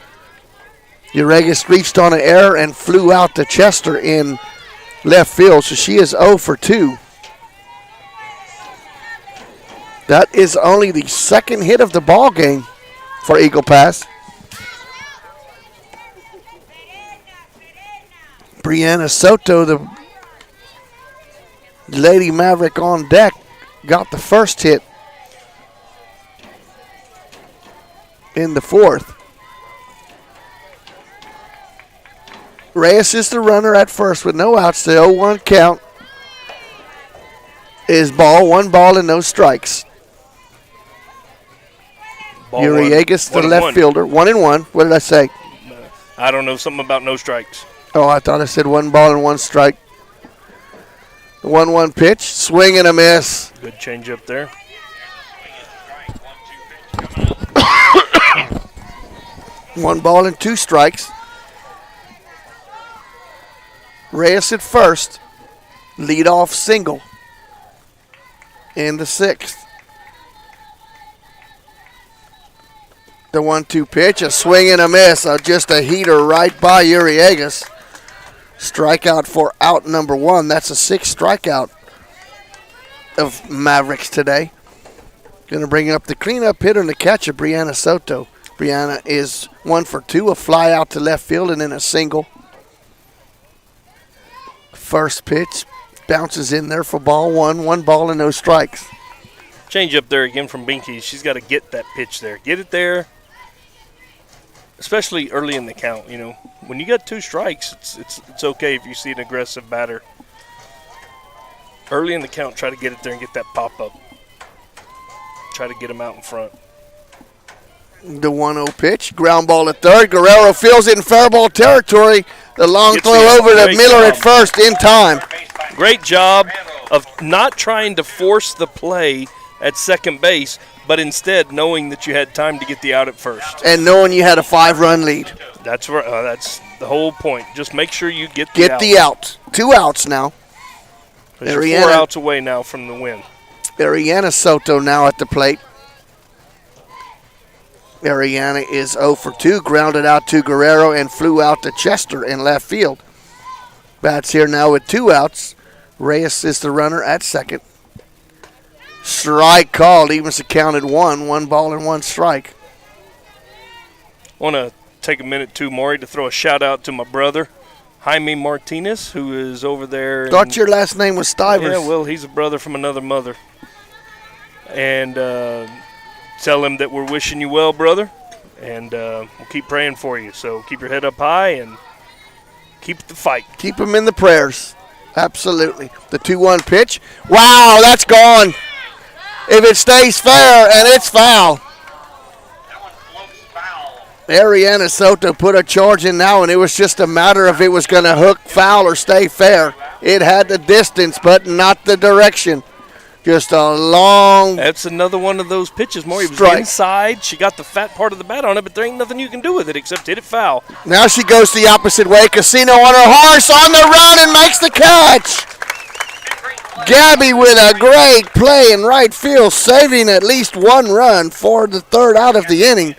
Uragas reached on an error and flew out to Chester in left field, so she is 0 for 2. That is only the second hit of the ball game for Eagle Pass. Brianna Soto, the Lady Maverick on deck, got the first hit in the 4th. Reyes is the runner at first with no outs. The 0-1 count is ball, 1 ball and no strikes. Uriagas, the left fielder, 1-1. What did I say? I don't know, something about no strikes. Oh, I thought I said 1 ball and 1 strike. The 1-1 pitch, swing and a miss. Good change up there. 1 ball and 2 strikes. Reyes at first, leadoff single in the 6th. The 1-2 pitch, a swing and a miss, just a heater right by Uriagas. Strikeout for out number 1. That's a 6th strikeout of Mavericks today. Going to bring up the cleanup hitter and the catcher, Brianna Soto. Brianna is 1 for 2, a fly out to left field and then a single. First pitch bounces in there for ball 1. 1 ball and no strikes. Change up there again from Binky. She's got to get that pitch there. Get it there, especially early in the count. You know, when you got 2 strikes, it's okay if you see an aggressive batter. Early in the count, try to get it there and get that pop up. Try to get him out in front. The 1-0 pitch, ground ball at third. Guerrero feels it in foul ball territory. The long throw over to Miller at first in time. Great job of not trying to force the play at second base, but instead knowing that you had time to get the out at first. And knowing you had a 5-run lead. That's the whole point. Just make sure you get the out. 2 outs now. You're 4 outs away now from the win. Ariana Soto now at the plate. Ariana is 0 for 2, grounded out to Guerrero and flew out to Chester in left field. Bats here now with 2 outs. Reyes is the runner at second. Strike called. Evans accounted 1 ball and 1 strike. I want to take a minute too, Maury, to throw a shout out to my brother, Jaime Martinez, who is over there. Thought your last name was Stivers. Yeah, well, he's a brother from another mother. And tell him that we're wishing you well, brother, and we'll keep praying for you. So keep your head up high and keep the fight. Keep him in the prayers. Absolutely. The 2-1 pitch. Wow, that's gone. If it stays fair, and it's foul. Ariana Soto put a charge in now, and it was just a matter of it was going to hook foul or stay fair. It had the distance, but not the direction. Just a long. That's another one of those pitches, Maury. It was inside. She got the fat part of the bat on it, but there ain't nothing you can do with it except hit it foul. Now she goes the opposite way. Casino on her horse on the run and makes the catch. Gabby with a great play in right field, saving at least 1 run for the 3rd out of the inning.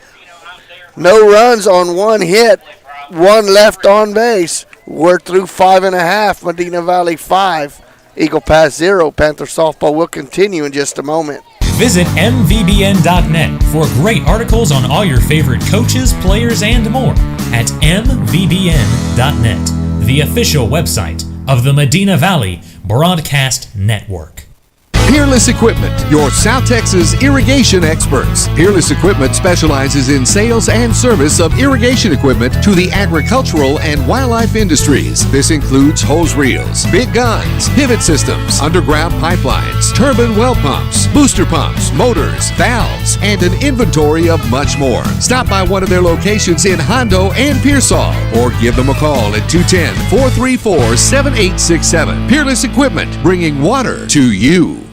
No runs on 1 hit, 1 left on base. We're through 5.5. Medina Valley 5. Eagle Pass 0. Panther softball will continue in just a moment. Visit mvbn.net for great articles on all your favorite coaches, players, and more at mvbn.net, the official website of the Medina Valley Broadcast Network. Peerless Equipment, your South Texas irrigation experts. Peerless Equipment specializes in sales and service of irrigation equipment to the agricultural and wildlife industries. This includes hose reels, big guns, pivot systems, underground pipelines, turbine well pumps, booster pumps, motors, valves, and an inventory of much more. Stop by one of their locations in Hondo and Pearsall, or give them a call at 210-434-7867. Peerless Equipment, bringing water to you.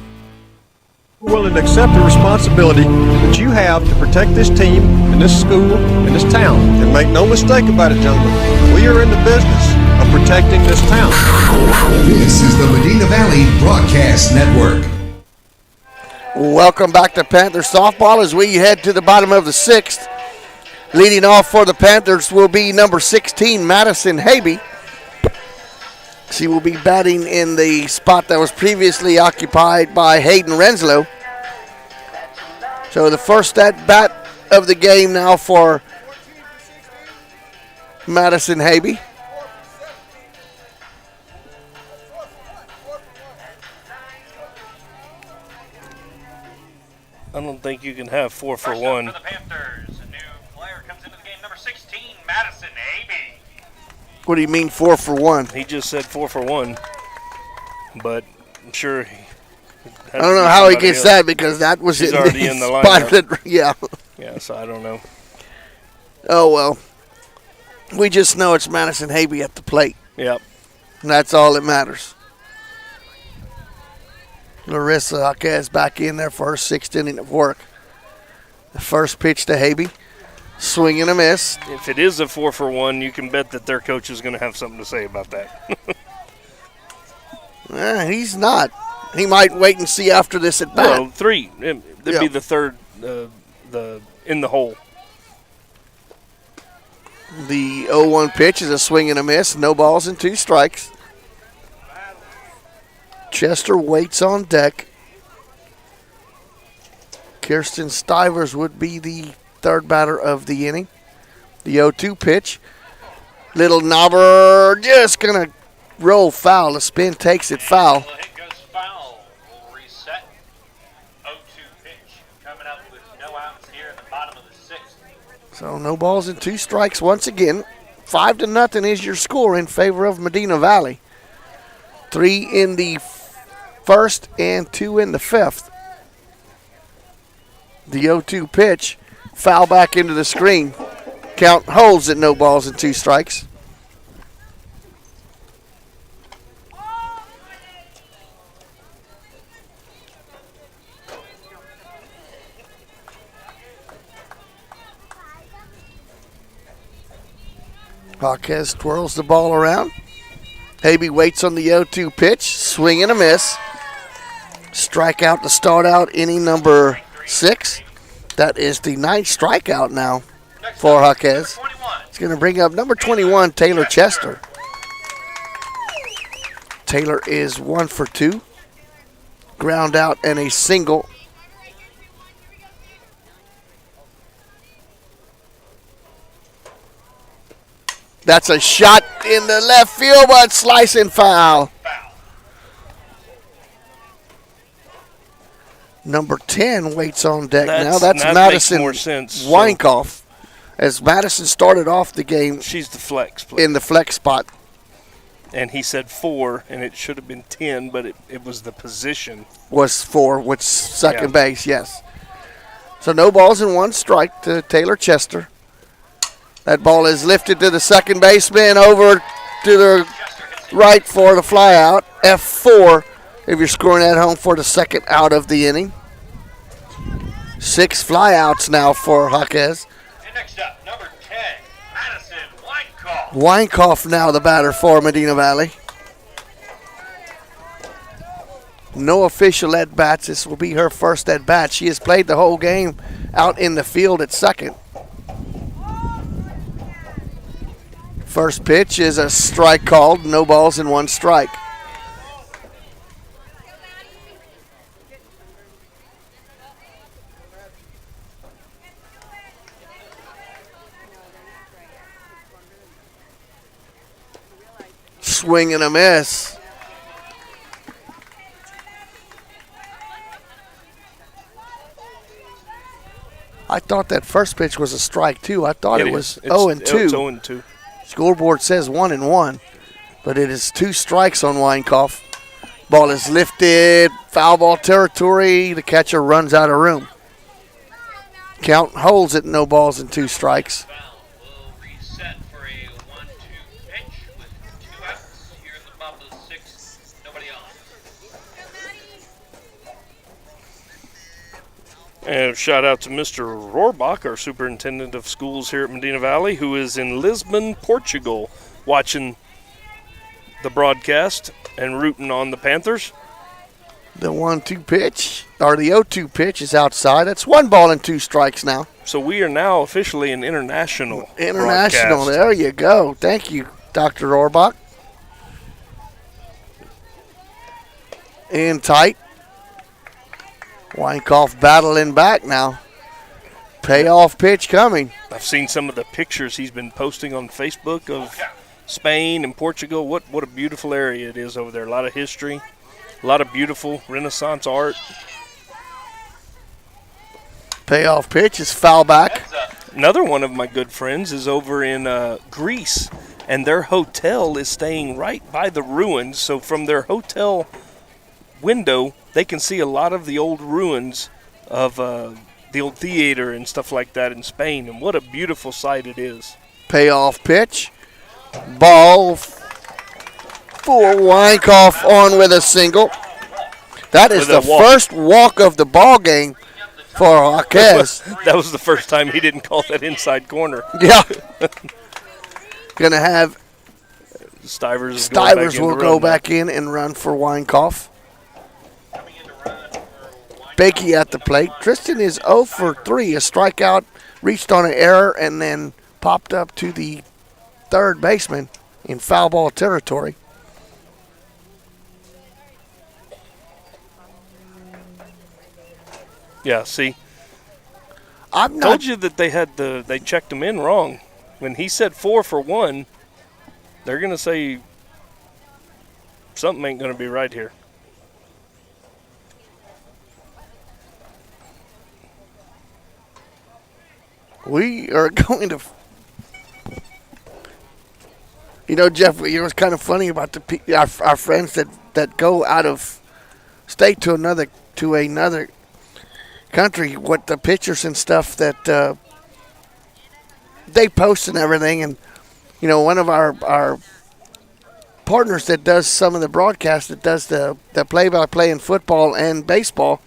We're willing to accept the responsibility that you have to protect this team and this school and this town. And make no mistake about it, gentlemen, we are in the business of protecting this town. This is the Medina Valley Broadcast Network. Welcome back to Panther softball as we head to the bottom of the 6th. Leading off for the Panthers will be number 16, Madison Habe. She will be batting in the spot that was previously occupied by Hayden Renslow. So the first at bat of the game now for Madison Habe. I don't think you can have 4 for 1. For the Panthers, a new player comes into the game, number 16, Madison Habe. What do you mean 4 for 1? He just said 4 for 1, but I'm sure I don't know how he gets that because that was He's already in the lineup. Yeah. Yeah, so I don't know. Oh, well. We just know it's Madison Habe at the plate. Yep. And that's all that matters. Larissa Jaquez back in there for her 6th inning of work. The first pitch to Habe. Swing and a miss. If it is a 4 for 1, you can bet that their coach is going to have something to say about that. He's not. He might wait and see after this at bat. Well, 3. That'd be the third in the hole. The 0-1 pitch is a swing and a miss. No balls and 2 strikes. Chester waits on deck. Kirsten Stivers would be the 3rd batter of the inning. The 0-2 pitch. Little knobber just going to roll foul. The spin takes it foul. Hit goes foul. We'll reset. 0-2 pitch coming up with no outs here at the bottom of the 6th. So no balls and 2 strikes once again. 5-0 is your score in favor of Medina Valley. 3 in the 1st and 2 in the 5th. The 0-2 pitch. Foul back into the screen. Count holds at no balls and 2 strikes. Jaquez twirls the ball around. Habe waits on the 0-2 pitch. Swing and a miss. Strikeout to start out inning number 6. That is the 9th strikeout now for Jaquez. It's going to bring up number 21, Taylor Chester. Taylor is 1 for 2. Ground out and a single. That's a shot in the left field, but slicing foul. Number 10 waits on deck now. That's Madison Weinkoff. As Madison started off the game, she's the flex player. In the flex spot. And he said 4, and it should have been 10, but it was the position. Was 4, which second base, yes. So no balls and 1 strike to Taylor Chester. That ball is lifted to the second baseman, over to the right for the fly out. F4 if you're scoring at home for the second out of the inning. 6 flyouts now for Jaquez. And next up, number 10, Madison Weinkoff. Weinkoff now the batter for Medina Valley. No official at-bats. This will be her first at-bat. She has played the whole game out in the field at second. First pitch is a strike called. No balls and 1 strike. Swing and a miss. I thought that first pitch was a strike, too. I thought it was 0-2. It's 0-2. Scoreboard says 1-1, but it is 2 strikes on Weinkoff. Ball is lifted, foul ball territory. The catcher runs out of room. Count holds it, no balls and 2 strikes. And shout out to Mr. Rohrbach, our superintendent of schools here at Medina Valley, who is in Lisbon, Portugal, watching the broadcast and rooting on the Panthers. The 1-2 pitch, or the 0-2 pitch is outside. That's 1 ball and 2 strikes now. So we are now officially an international International, broadcast. There you go. Thank you, Dr. Rohrbach. In tight. Weinkoff battling back now. Payoff pitch coming. I've seen some of the pictures he's been posting on Facebook of Spain and Portugal. What a beautiful area it is over there. A lot of history, a lot of beautiful Renaissance art. Payoff pitch is foul back. Another one of my good friends is over in Greece, and their hotel is staying right by the ruins. So from their hotel window, they can see a lot of the old ruins of the old theater and stuff like that in Spain, and what a beautiful sight it is. Payoff pitch. Ball for Weinkoff on with a single. That is the first walk of the ball game for Jaquez. That was the first time he didn't call that inside corner. Yeah. Going to have Stivers will go back in and run for Weinkoff. Bakey at the plate. Tristan is 0 for 3. A strikeout, reached on an error, and then popped up to the third baseman in foul ball territory. Yeah, see, I told you that they checked him in wrong. When he said 4 for 1, they're going to say something ain't going to be right here. We are going to, Jeff, it's kind of funny about our friends that go out of state to another country, what the pictures and stuff that they post and everything. And, one of our partners that does some of the broadcasts, that does the play-by-play in football and baseball,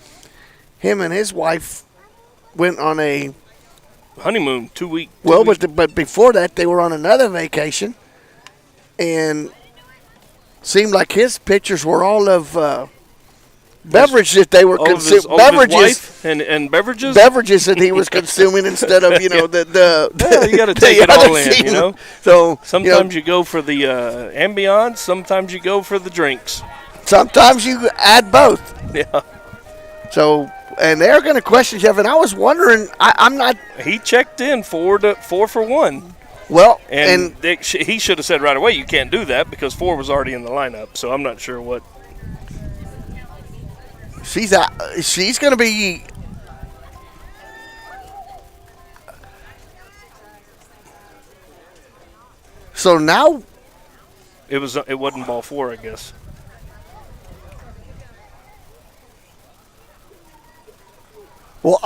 him and his wife went on a honeymoon, 2 weeks. Well, but before that, they were on another vacation, and seemed like his pictures were all of beverage that they were consuming. Beverages and beverages. Beverages that he was consuming instead of you got to take it all in. You know. So sometimes you go for the ambiance. Sometimes you go for the drinks. Sometimes you add both. Yeah. So. And they're going to question Jeff, and I was wondering. I'm not. He checked in 4 for 1. Well, and he should have said right away, you can't do that because 4 was already in the lineup. So I'm not sure what. She's going to be. So now. It wasn't ball 4, I guess. Well,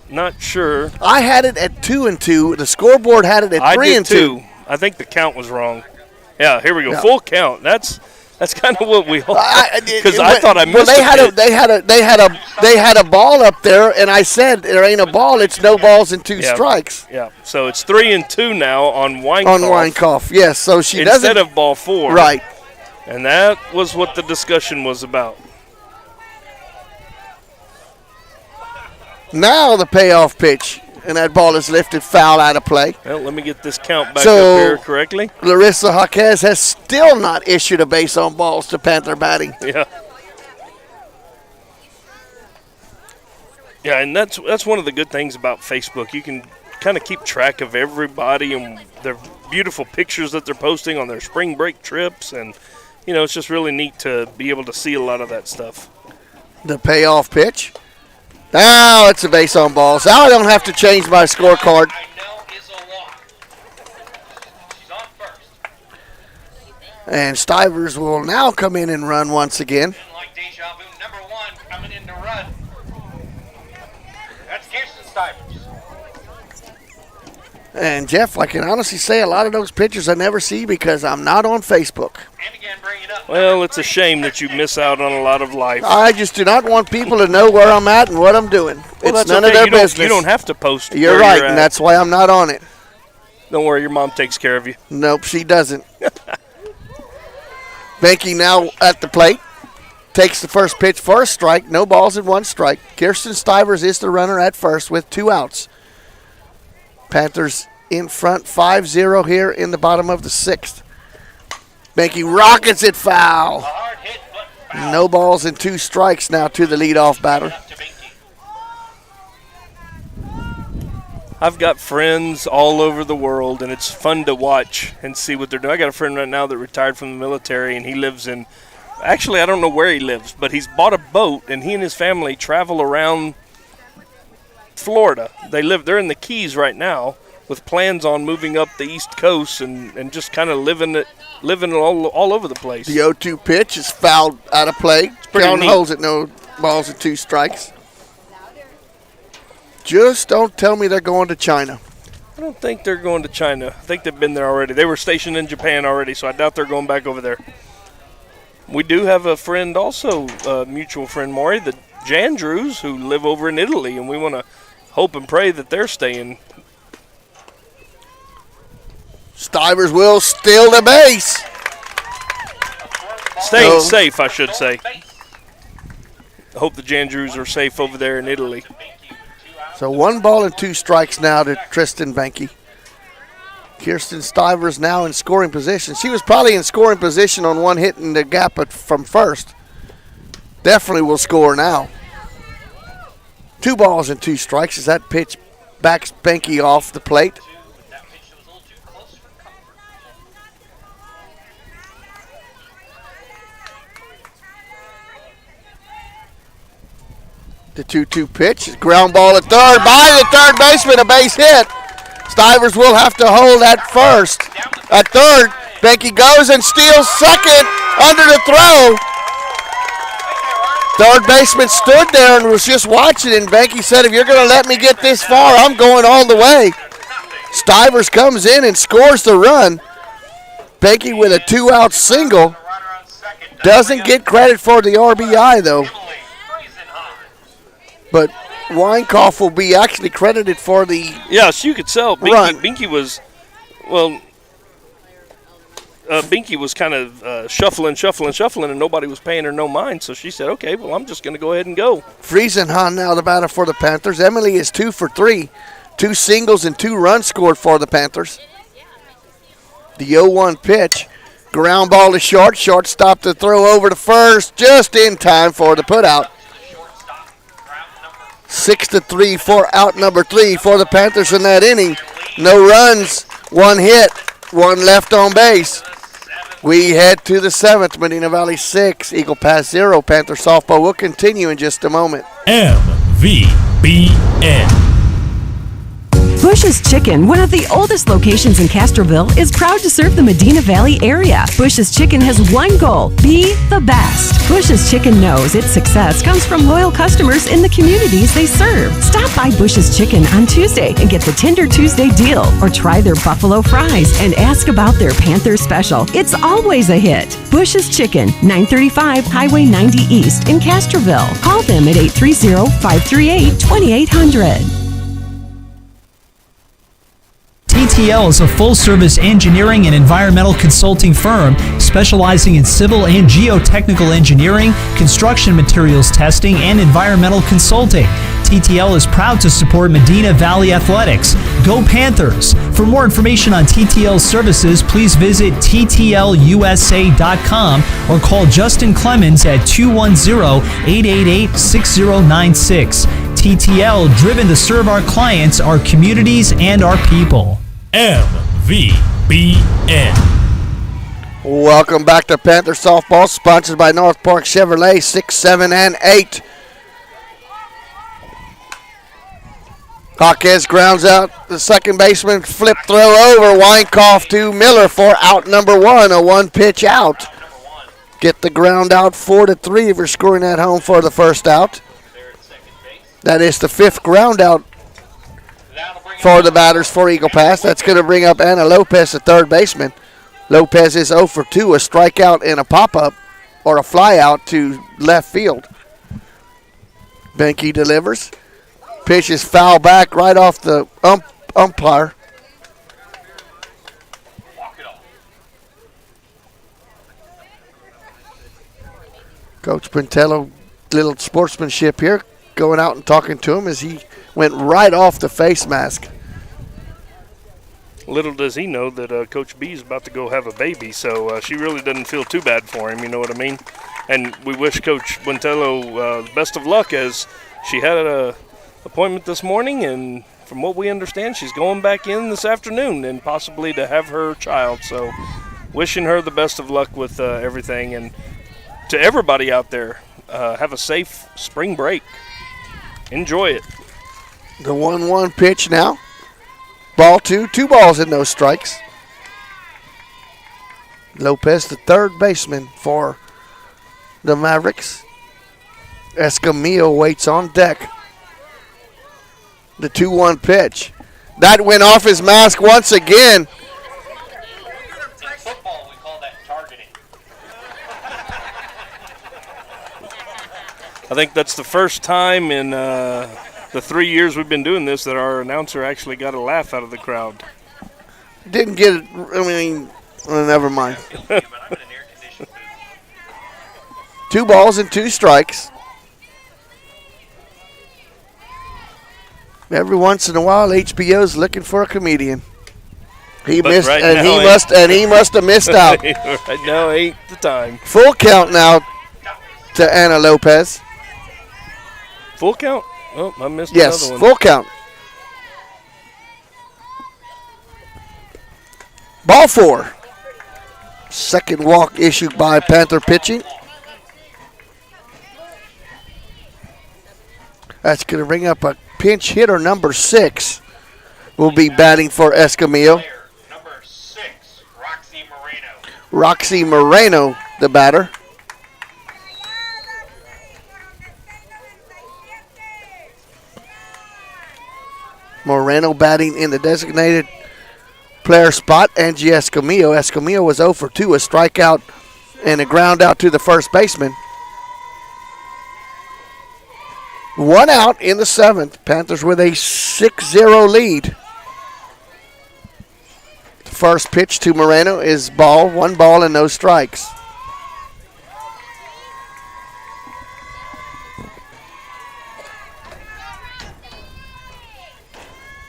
not sure. I had it at 2-2. The scoreboard had it at 3-2. I think the count was wrong. Yeah, here we go. Yeah. Full count. That's kind of what we all. Because I thought I missed. Well, they had a ball up there, and I said there ain't a ball. It's no balls and 2 strikes. Yeah. So it's 3-2 now on Weinkauf. On Weinkauf, yes. So she instead of ball 4. Right. And that was what the discussion was about. Now the payoff pitch, and that ball is lifted foul out of play. Well, let me get this count back up here correctly. Larissa Jaquez has still not issued a base on balls to Panther batting. Yeah. Yeah, and that's one of the good things about Facebook. You can kind of keep track of everybody and their beautiful pictures that they're posting on their spring break trips, and it's just really neat to be able to see a lot of that stuff. The payoff pitch. Now it's a base on balls. Now I don't have to change my scorecard. And Stivers will now come in and run once again. Like deja vu, number 1 coming in to run. That's Kirsten Stivers. And Jeff, I can honestly say a lot of those pictures I never see because I'm not on Facebook. Well, it's a shame that you miss out on a lot of life. I just do not want people to know where I'm at and what I'm doing. Well, it's none of their business. You don't have to post. You're right, and that's why I'm not on it. Don't worry, your mom takes care of you. Nope, she doesn't. Benke now at the plate. Takes the first pitch for a strike. No balls and 1 strike. Kirsten Stivers is the runner at first with 2 outs. Panthers in front 5-0 here in the bottom of the 6th. Benke rockets it foul. No balls and 2 strikes now to the leadoff batter. I've got friends all over the world, and it's fun to watch and see what they're doing. I got a friend right now that retired from the military, and he lives in – actually, I don't know where he lives, but he's bought a boat, and he and his family travel around Florida. They're in the Keys right now with plans on moving up the East Coast and just kind of living all over the place. The 0-2 pitch is fouled out of play. Count holds it, no balls and 2 strikes. Just don't tell me they're going to China. I don't think they're going to China. I think they've been there already. They were stationed in Japan already, so I doubt they're going back over there. We do have a friend also, a mutual friend, Maury, the Jandrews, who live over in Italy, and we want to hope and pray that they're staying. Stivers will steal the base. Staying safe, I should say. I hope the Jandrews are safe over there in Italy. So 1 ball and 2 strikes now to Tristan Benke. Kirsten Stivers now in scoring position. She was probably in scoring position on 1 hit in the gap from first. Definitely will score now. 2 balls and 2 strikes as that pitch backs Benke off the plate. The 2-2 pitch is ground ball at third by the third baseman, a base hit. Stivers will have to hold at first. At third, Benke goes and steals second under the throw. Third baseman stood there and was just watching, and Benke said, if you're going to let me get this far, I'm going all the way. Stivers comes in and scores the run. Benke with a 2-out single. Doesn't get credit for the RBI, though. But Weinkauf will be actually credited for the you could sell. run. Binky was, well, Binky was kind of shuffling, and nobody was paying her no mind. So she said, okay, well, I'm just going to go ahead and go. Friesenhahn now the batter for the Panthers. Emily is 2 for 3. 2 singles and 2 runs scored for the Panthers. The 0-1 pitch. Ground ball to short. Shortstop to throw over to first. Just in time for the putout. 6-3 for out number 3 for the Panthers in that inning. No runs, 1 hit, 1 left on base. We head to the 7th. Medina Valley 6, Eagle Pass 0. Panther softball will continue in just a moment. MVBN. Bush's Chicken, one of the oldest locations in Castroville, is proud to serve the Medina Valley area. Bush's Chicken has one goal: be the best. Bush's Chicken knows its success comes from loyal customers in the communities they serve. Stop by Bush's Chicken on Tuesday and get the Tender Tuesday deal, or try their buffalo fries and ask about their Panther special. It's always a hit. Bush's Chicken, 935 Highway 90 East in Castroville. Call them at 830-538-2800. TTL is a full-service engineering and environmental consulting firm specializing in civil and geotechnical engineering, construction materials testing, and environmental consulting. TTL is proud to support Medina Valley Athletics. Go Panthers! For more information on TTL services, please visit ttlusa.com or call Justin Clemens at 210-888-6096. TTL, driven to serve our clients, our communities, and our people. MVBN. Welcome back to Panther Softball, sponsored by North Park Chevrolet, 6, 7, and 8. Jaquez grounds out the second baseman, flip throw over, Weinkauf to Miller for out number 1, a 1-pitch out. Get the ground out 4-3 for scoring at home for the first out. That is the 5th ground out for the batters for Eagle Pass. That's going to bring up Anna Lopez, the third baseman. Lopez is 0 for 2, a strikeout and a pop-up or a fly-out to left field. Benke delivers. Pitch is foul back right off the umpire. Coach Pintello, little sportsmanship here, going out and talking to him as he went right off the face mask. Little does he know that Coach B is about to go have a baby, so she really doesn't feel too bad for him, you know what I mean? And we wish Coach Buentello the best of luck, as she had an appointment this morning, and from what we understand, she's going back in this afternoon and possibly to have her child. So wishing her the best of luck with everything, and to everybody out there, have a safe spring break. Enjoy it. The 1-1 pitch now. Ball 2, 2 balls and no strikes. Lopez, the third baseman for the Mavericks. Escamillo waits on deck. The 2-1 pitch. That went off his mask once again. In football, we call that targeting. I think that's the first time in the 3 years we've been doing this that our announcer actually got a laugh out of the crowd. Didn't get it. I mean, never mind. 2 balls and 2 strikes. Every once in a while, HBO's looking for a comedian. He But missed, right and now he must have missed out. Right now ain't the time. Full count now to Anna Lopez. Full count? Oh, I missed Yes, another one. full count. Ball 4. Second walk issued by Panther pitching. That's going to bring up a pinch hitter, number 6. Will be batting for Escamillo. Number 6, Roxy Moreno. Roxy Moreno, the batter. Moreno batting in the designated player spot. Angie Escamillo. Escamillo was 0 for 2, a strikeout and a ground out to the first baseman. 1 out in the 7th. Panthers with a 6-0 lead. The first pitch to Moreno is ball. 1 ball and no strikes.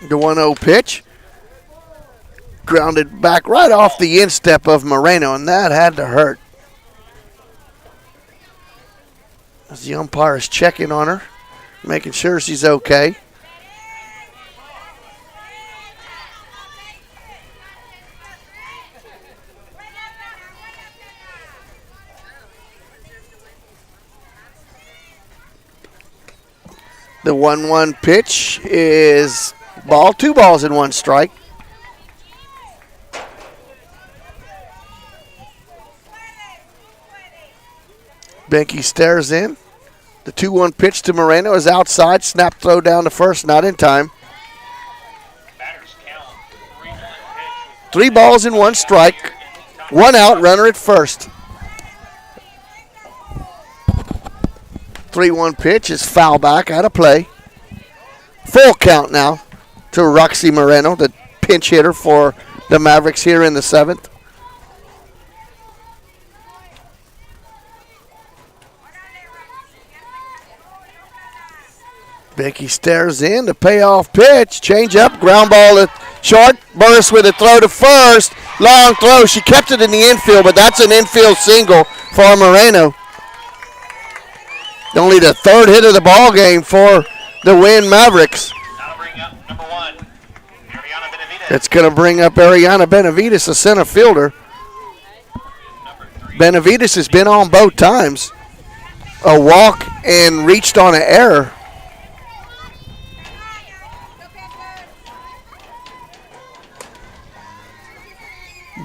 The 1-0 pitch. Grounded back right off the instep of Moreno, and that had to hurt. As the umpire is checking on her, making sure she's okay. The 1-1 pitch is ball. 2 balls and 1 strike. Benke stares in. The 2-1 pitch to Moreno is outside. Snap throw down to first, not in time. 3 balls and 1 strike. 1 out, runner at first. 3-1 pitch is foul back, out of play. Full count now to Roxy Moreno, the pinch hitter for the Mavericks here in the 7th. Benke stares in. The payoff pitch. Change up. Ground ball at short. Burris with a throw to first. Long throw. She kept it in the infield, but that's an infield single for Moreno. Only the 3rd hit of the ball game for the Winn Mavericks. It's going to bring up Ariana Benavides, a center fielder. Benavides has been on both times. A walk and reached on an error.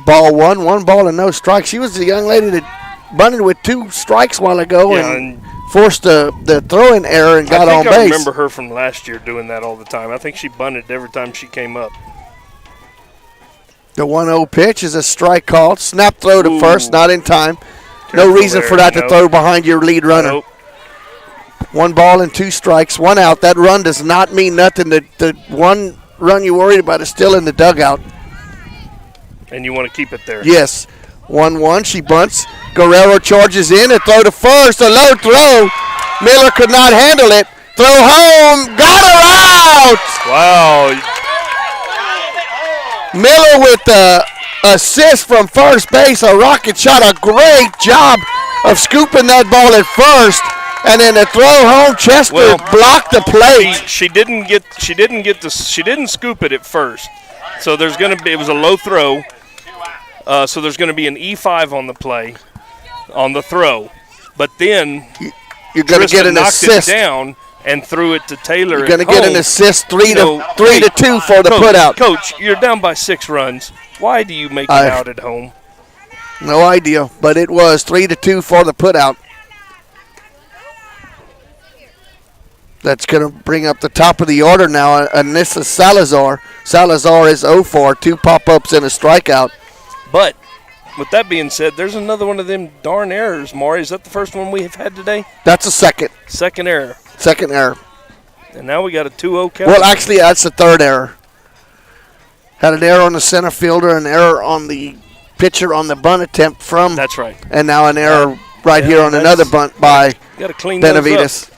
Ball 1 ball and no strikes. She was the young lady that bunted with 2 strikes a while ago and forced the throwing error and got on base. I remember her from last year doing that all the time. I think she bunted every time she came up. The 1-0 pitch is a strike called. Snap throw to first, not in time. No reason for that to throw behind your lead runner. Nope. 1 ball and 2 strikes, 1 out. That run does not mean nothing. The one run you're worried about is still in the dugout. And you want to keep it there. Yes. 1-1. She bunts. Guerrero charges in. A throw to first. A low throw. Miller could not handle it. Throw home. Got her out. Wow. Miller with the assist from first base. A rocket shot. A great job of scooping that ball at first. And then the throw home. Chester blocked the plate. She didn't scoop it at first. So there's going to be, it was a low throw. So there's going to be an E5 on the play, on the throw. But then you're going to get an assist. It down and threw it to Taylor. You're going to get an assist 3 to 2 for the putout. Coach, you're down by 6 runs. Why do you make it out at home? No idea, but it was 3 to 2 for the putout. That's going to bring up the top of the order now. Anissa Salazar. Salazar is 0 for 2 pop-ups and a strikeout. But with that being said, there's another one of them darn errors, Maury. Is that the first one we have had today? That's a second. Second error. Second error. And now we got a 2-0 count. Well, actually, that's the 3rd error. Had an error on the center fielder, an error on the pitcher on the bunt attempt from. That's right. And now an error here on another bunt by Benavides.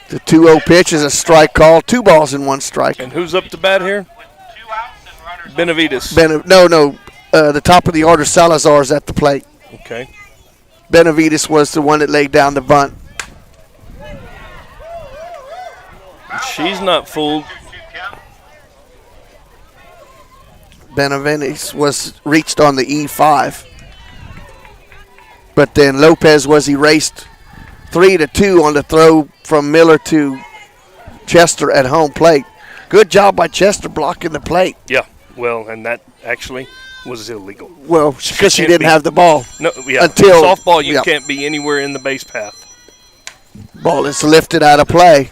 The 2-0 pitch is a strike call. 2 balls and 1 strike. And who's up to bat here? Benavides. The top of the order, Salazar's at the plate. Okay. Benavides was the one that laid down the bunt. She's not fooled. Benavides was reached on the E5. But then Lopez was erased 3 to 2 on the throw from Miller to Chester at home plate. Good job by Chester blocking the plate. Yeah, well, and that actually was illegal. Well, because she didn't have the ball. No, yeah. Until softball, you can't be anywhere in the base path. Ball is lifted out of play.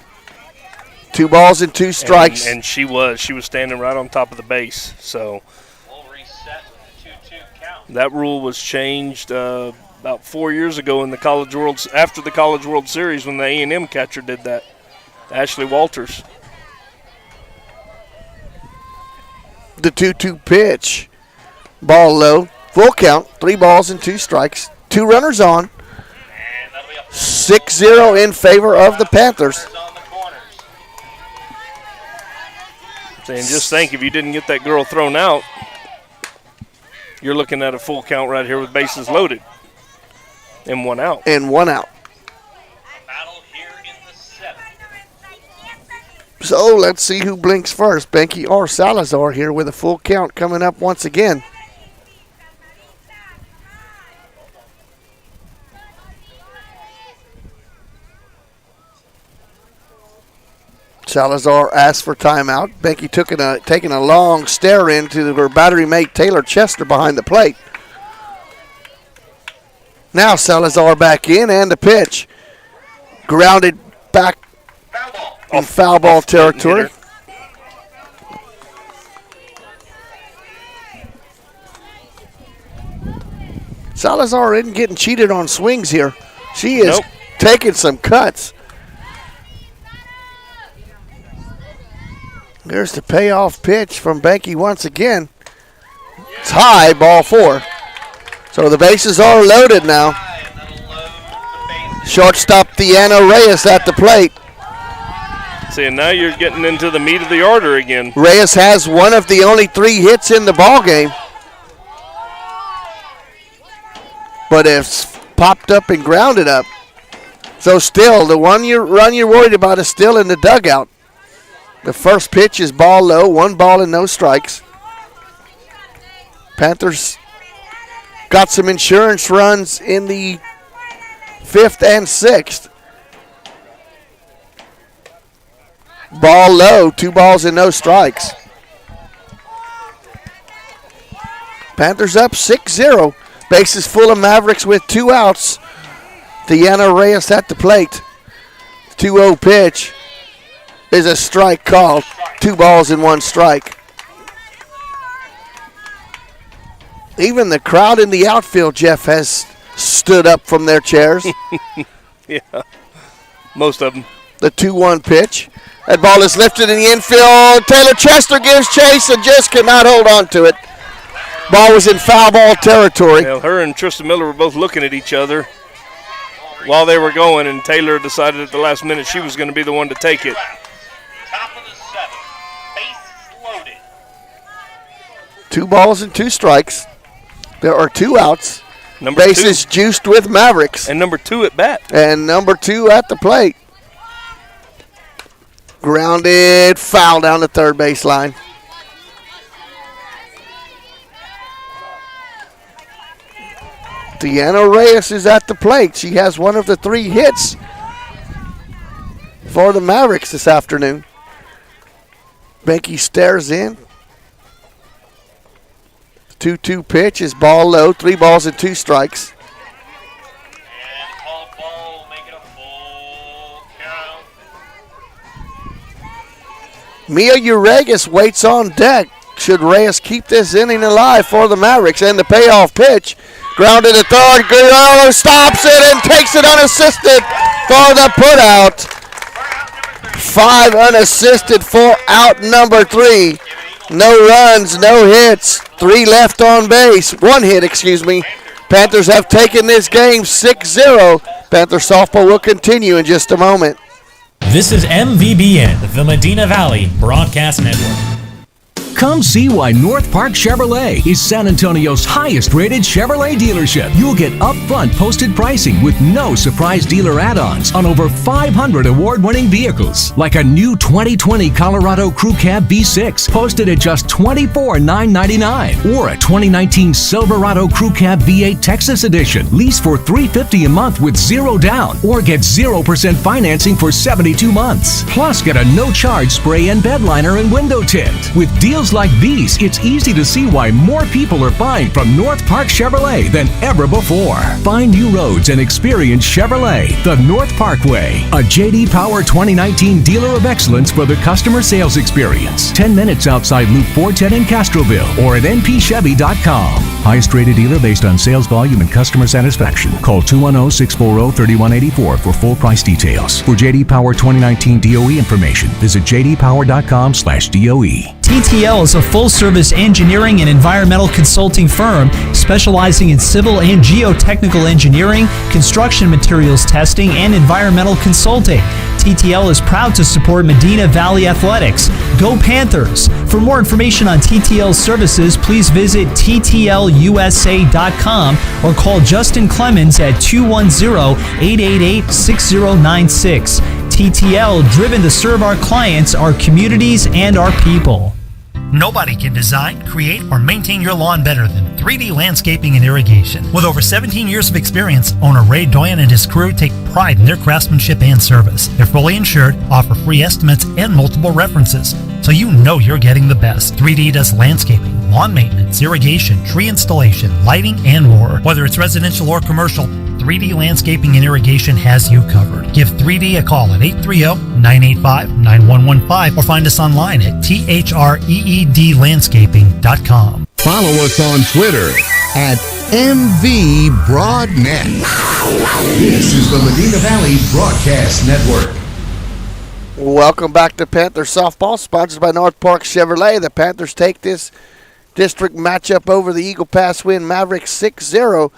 2 balls and 2 strikes. And she was standing right on top of the base. So we'll reset with a 2-2 count. That rule was changed about 4 years ago in the College World, after the College World Series, when the A&M catcher did that. Ashley Walters. The 2-2 pitch. Ball low. Full count. 3 balls and 2 strikes. 2 runners on. 6-0 in favor of the Panthers. And just think, if you didn't get that girl thrown out, you're looking at a full count right here with bases loaded. And 1 out. And 1 out. So let's see who blinks first. Benke or Salazar here with a full count coming up once again. Salazar asked for timeout. Benke taking a long stare into her battery mate Taylor Chester behind the plate. Now Salazar back in, and the pitch. Grounded back in foul ball territory. Salazar isn't getting cheated on swings here. She is taking some cuts. There's the payoff pitch from Benke once again. It's high, ball 4. So the bases are loaded now. Shortstop Deanna Reyes at the plate. See, and now you're getting into the meat of the order again. Reyes has one of the only 3 hits in the ball game, but it's popped up and grounded up. So still, the run you're worried about is still in the dugout. The first pitch is ball low, 1 ball and no strikes. Panthers got some insurance runs in the 5th and 6th. Ball low, 2 balls and no strikes. Panthers up 6-0. Bases full of Mavericks with 2 outs. Deanna Reyes at the plate. 2-0 pitch is a strike called. 2 balls and 1 strike. Even the crowd in the outfield, Jeff, has stood up from their chairs. Yeah, most of them. The 2-1 pitch. That ball is lifted in the infield. Taylor Chester gives chase and just cannot hold on to it. Ball was in foul ball territory. Well, her and Tristan Miller were both looking at each other while they were going, and Taylor decided at the last minute she was going to be the one to take it. Top of the 7th, bases loaded. 2 balls and 2 strikes. There are 2 outs. Number bases 2. Juiced with Mavericks. And number 2 at bat. And number 2 at the plate. Grounded foul down the third base line. Deanna Reyes is at the plate. She has one of the 3 hits for the Mavericks this afternoon. Benke stares in. 2-2 pitch is ball low, 3 balls and 2 strikes. And call a ball, make it a full count. Mia Uragas waits on deck. Should Reyes keep this inning alive for the Mavericks? And the payoff pitch. Grounded to third. Guerrero stops it and takes it unassisted for the putout. 5 unassisted for out number 3. No runs, no hits. 3 left on base. 1 hit, excuse me. Panthers have taken this game 6-0. Panther softball will continue in just a moment. This is MVBN, the Medina Valley Broadcast Network. Come see why North Park Chevrolet is San Antonio's highest-rated Chevrolet dealership. You'll get upfront posted pricing with no surprise dealer add-ons on over 500 award-winning vehicles, like a new 2020 Colorado Crew Cab V6 posted at just $24,999, or a 2019 Silverado Crew Cab V8 Texas Edition, lease for $350 a month with 0 down, or get 0% financing for 72 months. Plus, get a no-charge spray and bed liner and window tint with deals deals like these, it's easy to see why more people are buying from North Park Chevrolet than ever before. Find new roads and experience Chevrolet, the North Park Way. A J.D. Power 2019 Dealer of Excellence for the customer sales experience. 10 minutes outside Loop 410 in Castroville or at npchevy.com. Highest rated dealer based on sales volume and customer satisfaction. Call 210-640-3184 for full price details. For J.D. Power 2019 DOE information, visit jdpower.com/DOE. TTL is a full-service engineering and environmental consulting firm specializing in civil and geotechnical engineering, construction materials testing, and environmental consulting. TTL is proud to support Medina Valley Athletics. Go Panthers! For more information on TTL's services, please visit ttlusa.com or call Justin Clemens at 210-888-6096. TTL, driven to serve our clients, our communities, and our people. Nobody can design, create, or maintain your lawn better than 3D Landscaping and Irrigation. With over 17 years of experience, owner Ray Doyen and his crew take pride in their craftsmanship and service. They're fully insured, offer free estimates, and multiple references, so you know you're getting the best. 3D does landscaping, lawn maintenance, irrigation, tree installation, lighting, and more. Whether it's residential or commercial, 3D Landscaping and Irrigation has you covered. Give 3D a call at 830-985-9115 or find us online at threedlandscaping.com. Follow us on Twitter at MVBroadNet. This is the Medina Valley Broadcast Network. Welcome back to Panther Softball, sponsored by North Park Chevrolet. The Panthers take this district matchup over the Eagle Pass Winn Mavericks 6-0.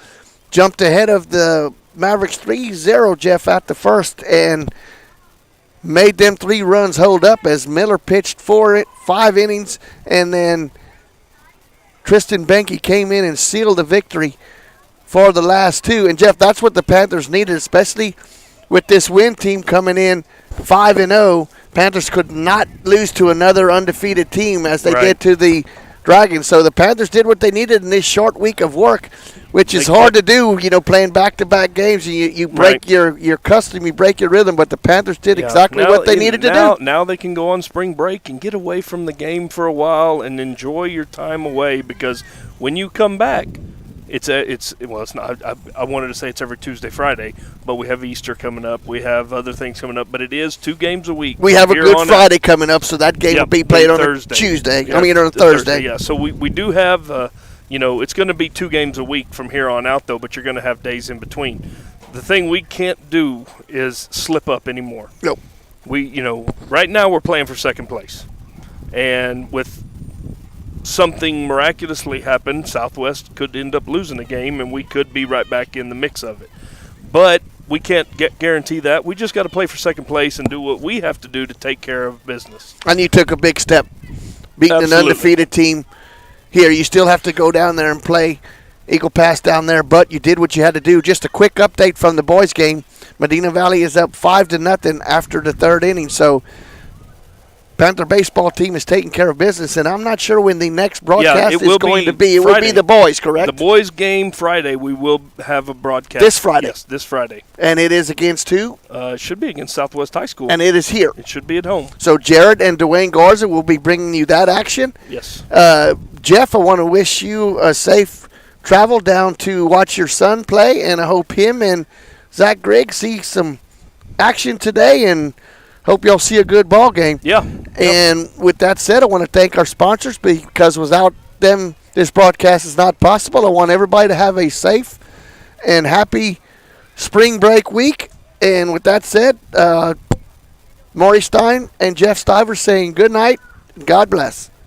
Jumped ahead of the Mavericks 3-0, Jeff, at the first, and made them 3 runs hold up as Miller pitched 5 innings, and then Tristan Benke came in and sealed the victory for the last 2. And, Jeff, that's what the Panthers needed, especially with this Winn team coming in 5-0. Panthers could not lose to another undefeated team as they did to the Dragons. So the Panthers did what they needed in this short week of work, which is hard to do, playing back-to-back games. You break your custom, you break your rhythm, but the Panthers did exactly what they needed to do. Now they can go on spring break and get away from the game for a while and enjoy your time away, because when you come back, it's not. I wanted to say it's every Tuesday, Friday, but we have Easter coming up. We have other things coming up, but it is 2 games a week. We have a Good Friday coming up, so that game will be played on Thursday. Tuesday. Yeah, on a Thursday. Yeah, so we do have, it's going to be 2 games a week from here on out, though, but you're going to have days in between. The thing we can't do is slip up anymore. Nope. Right now we're playing for second place, and with something miraculously happened, Southwest could end up losing a game, and we could be right back in the mix of it. But we can't guarantee that. We just got to play for second place and do what we have to do to take care of business. And you took a big step, beating an undefeated team here. You still have to go down there and play Eagle Pass down there, but you did what you had to do. Just a quick update from the boys' game. Medina Valley is up 5-0 after the 3rd inning, so Panther baseball team is taking care of business, and I'm not sure when the next broadcast is going to be. It will be the boys, correct? The boys' game Friday, we will have a broadcast. This Friday? Yes, this Friday. And it is against who? It should be against Southwest High School. And it is here? It should be at home. So Jared and Dwayne Garza will be bringing you that action? Yes. Jeff, I want to wish you a safe travel down to watch your son play, and I hope him and Zach Griggs see some action today, and hope y'all see a good ball game. Yeah. And with that said, I want to thank our sponsors, because without them, this broadcast is not possible. I want everybody to have a safe and happy spring break week. And with that said, Maury Stein and Jeff Stiver saying good night and God bless.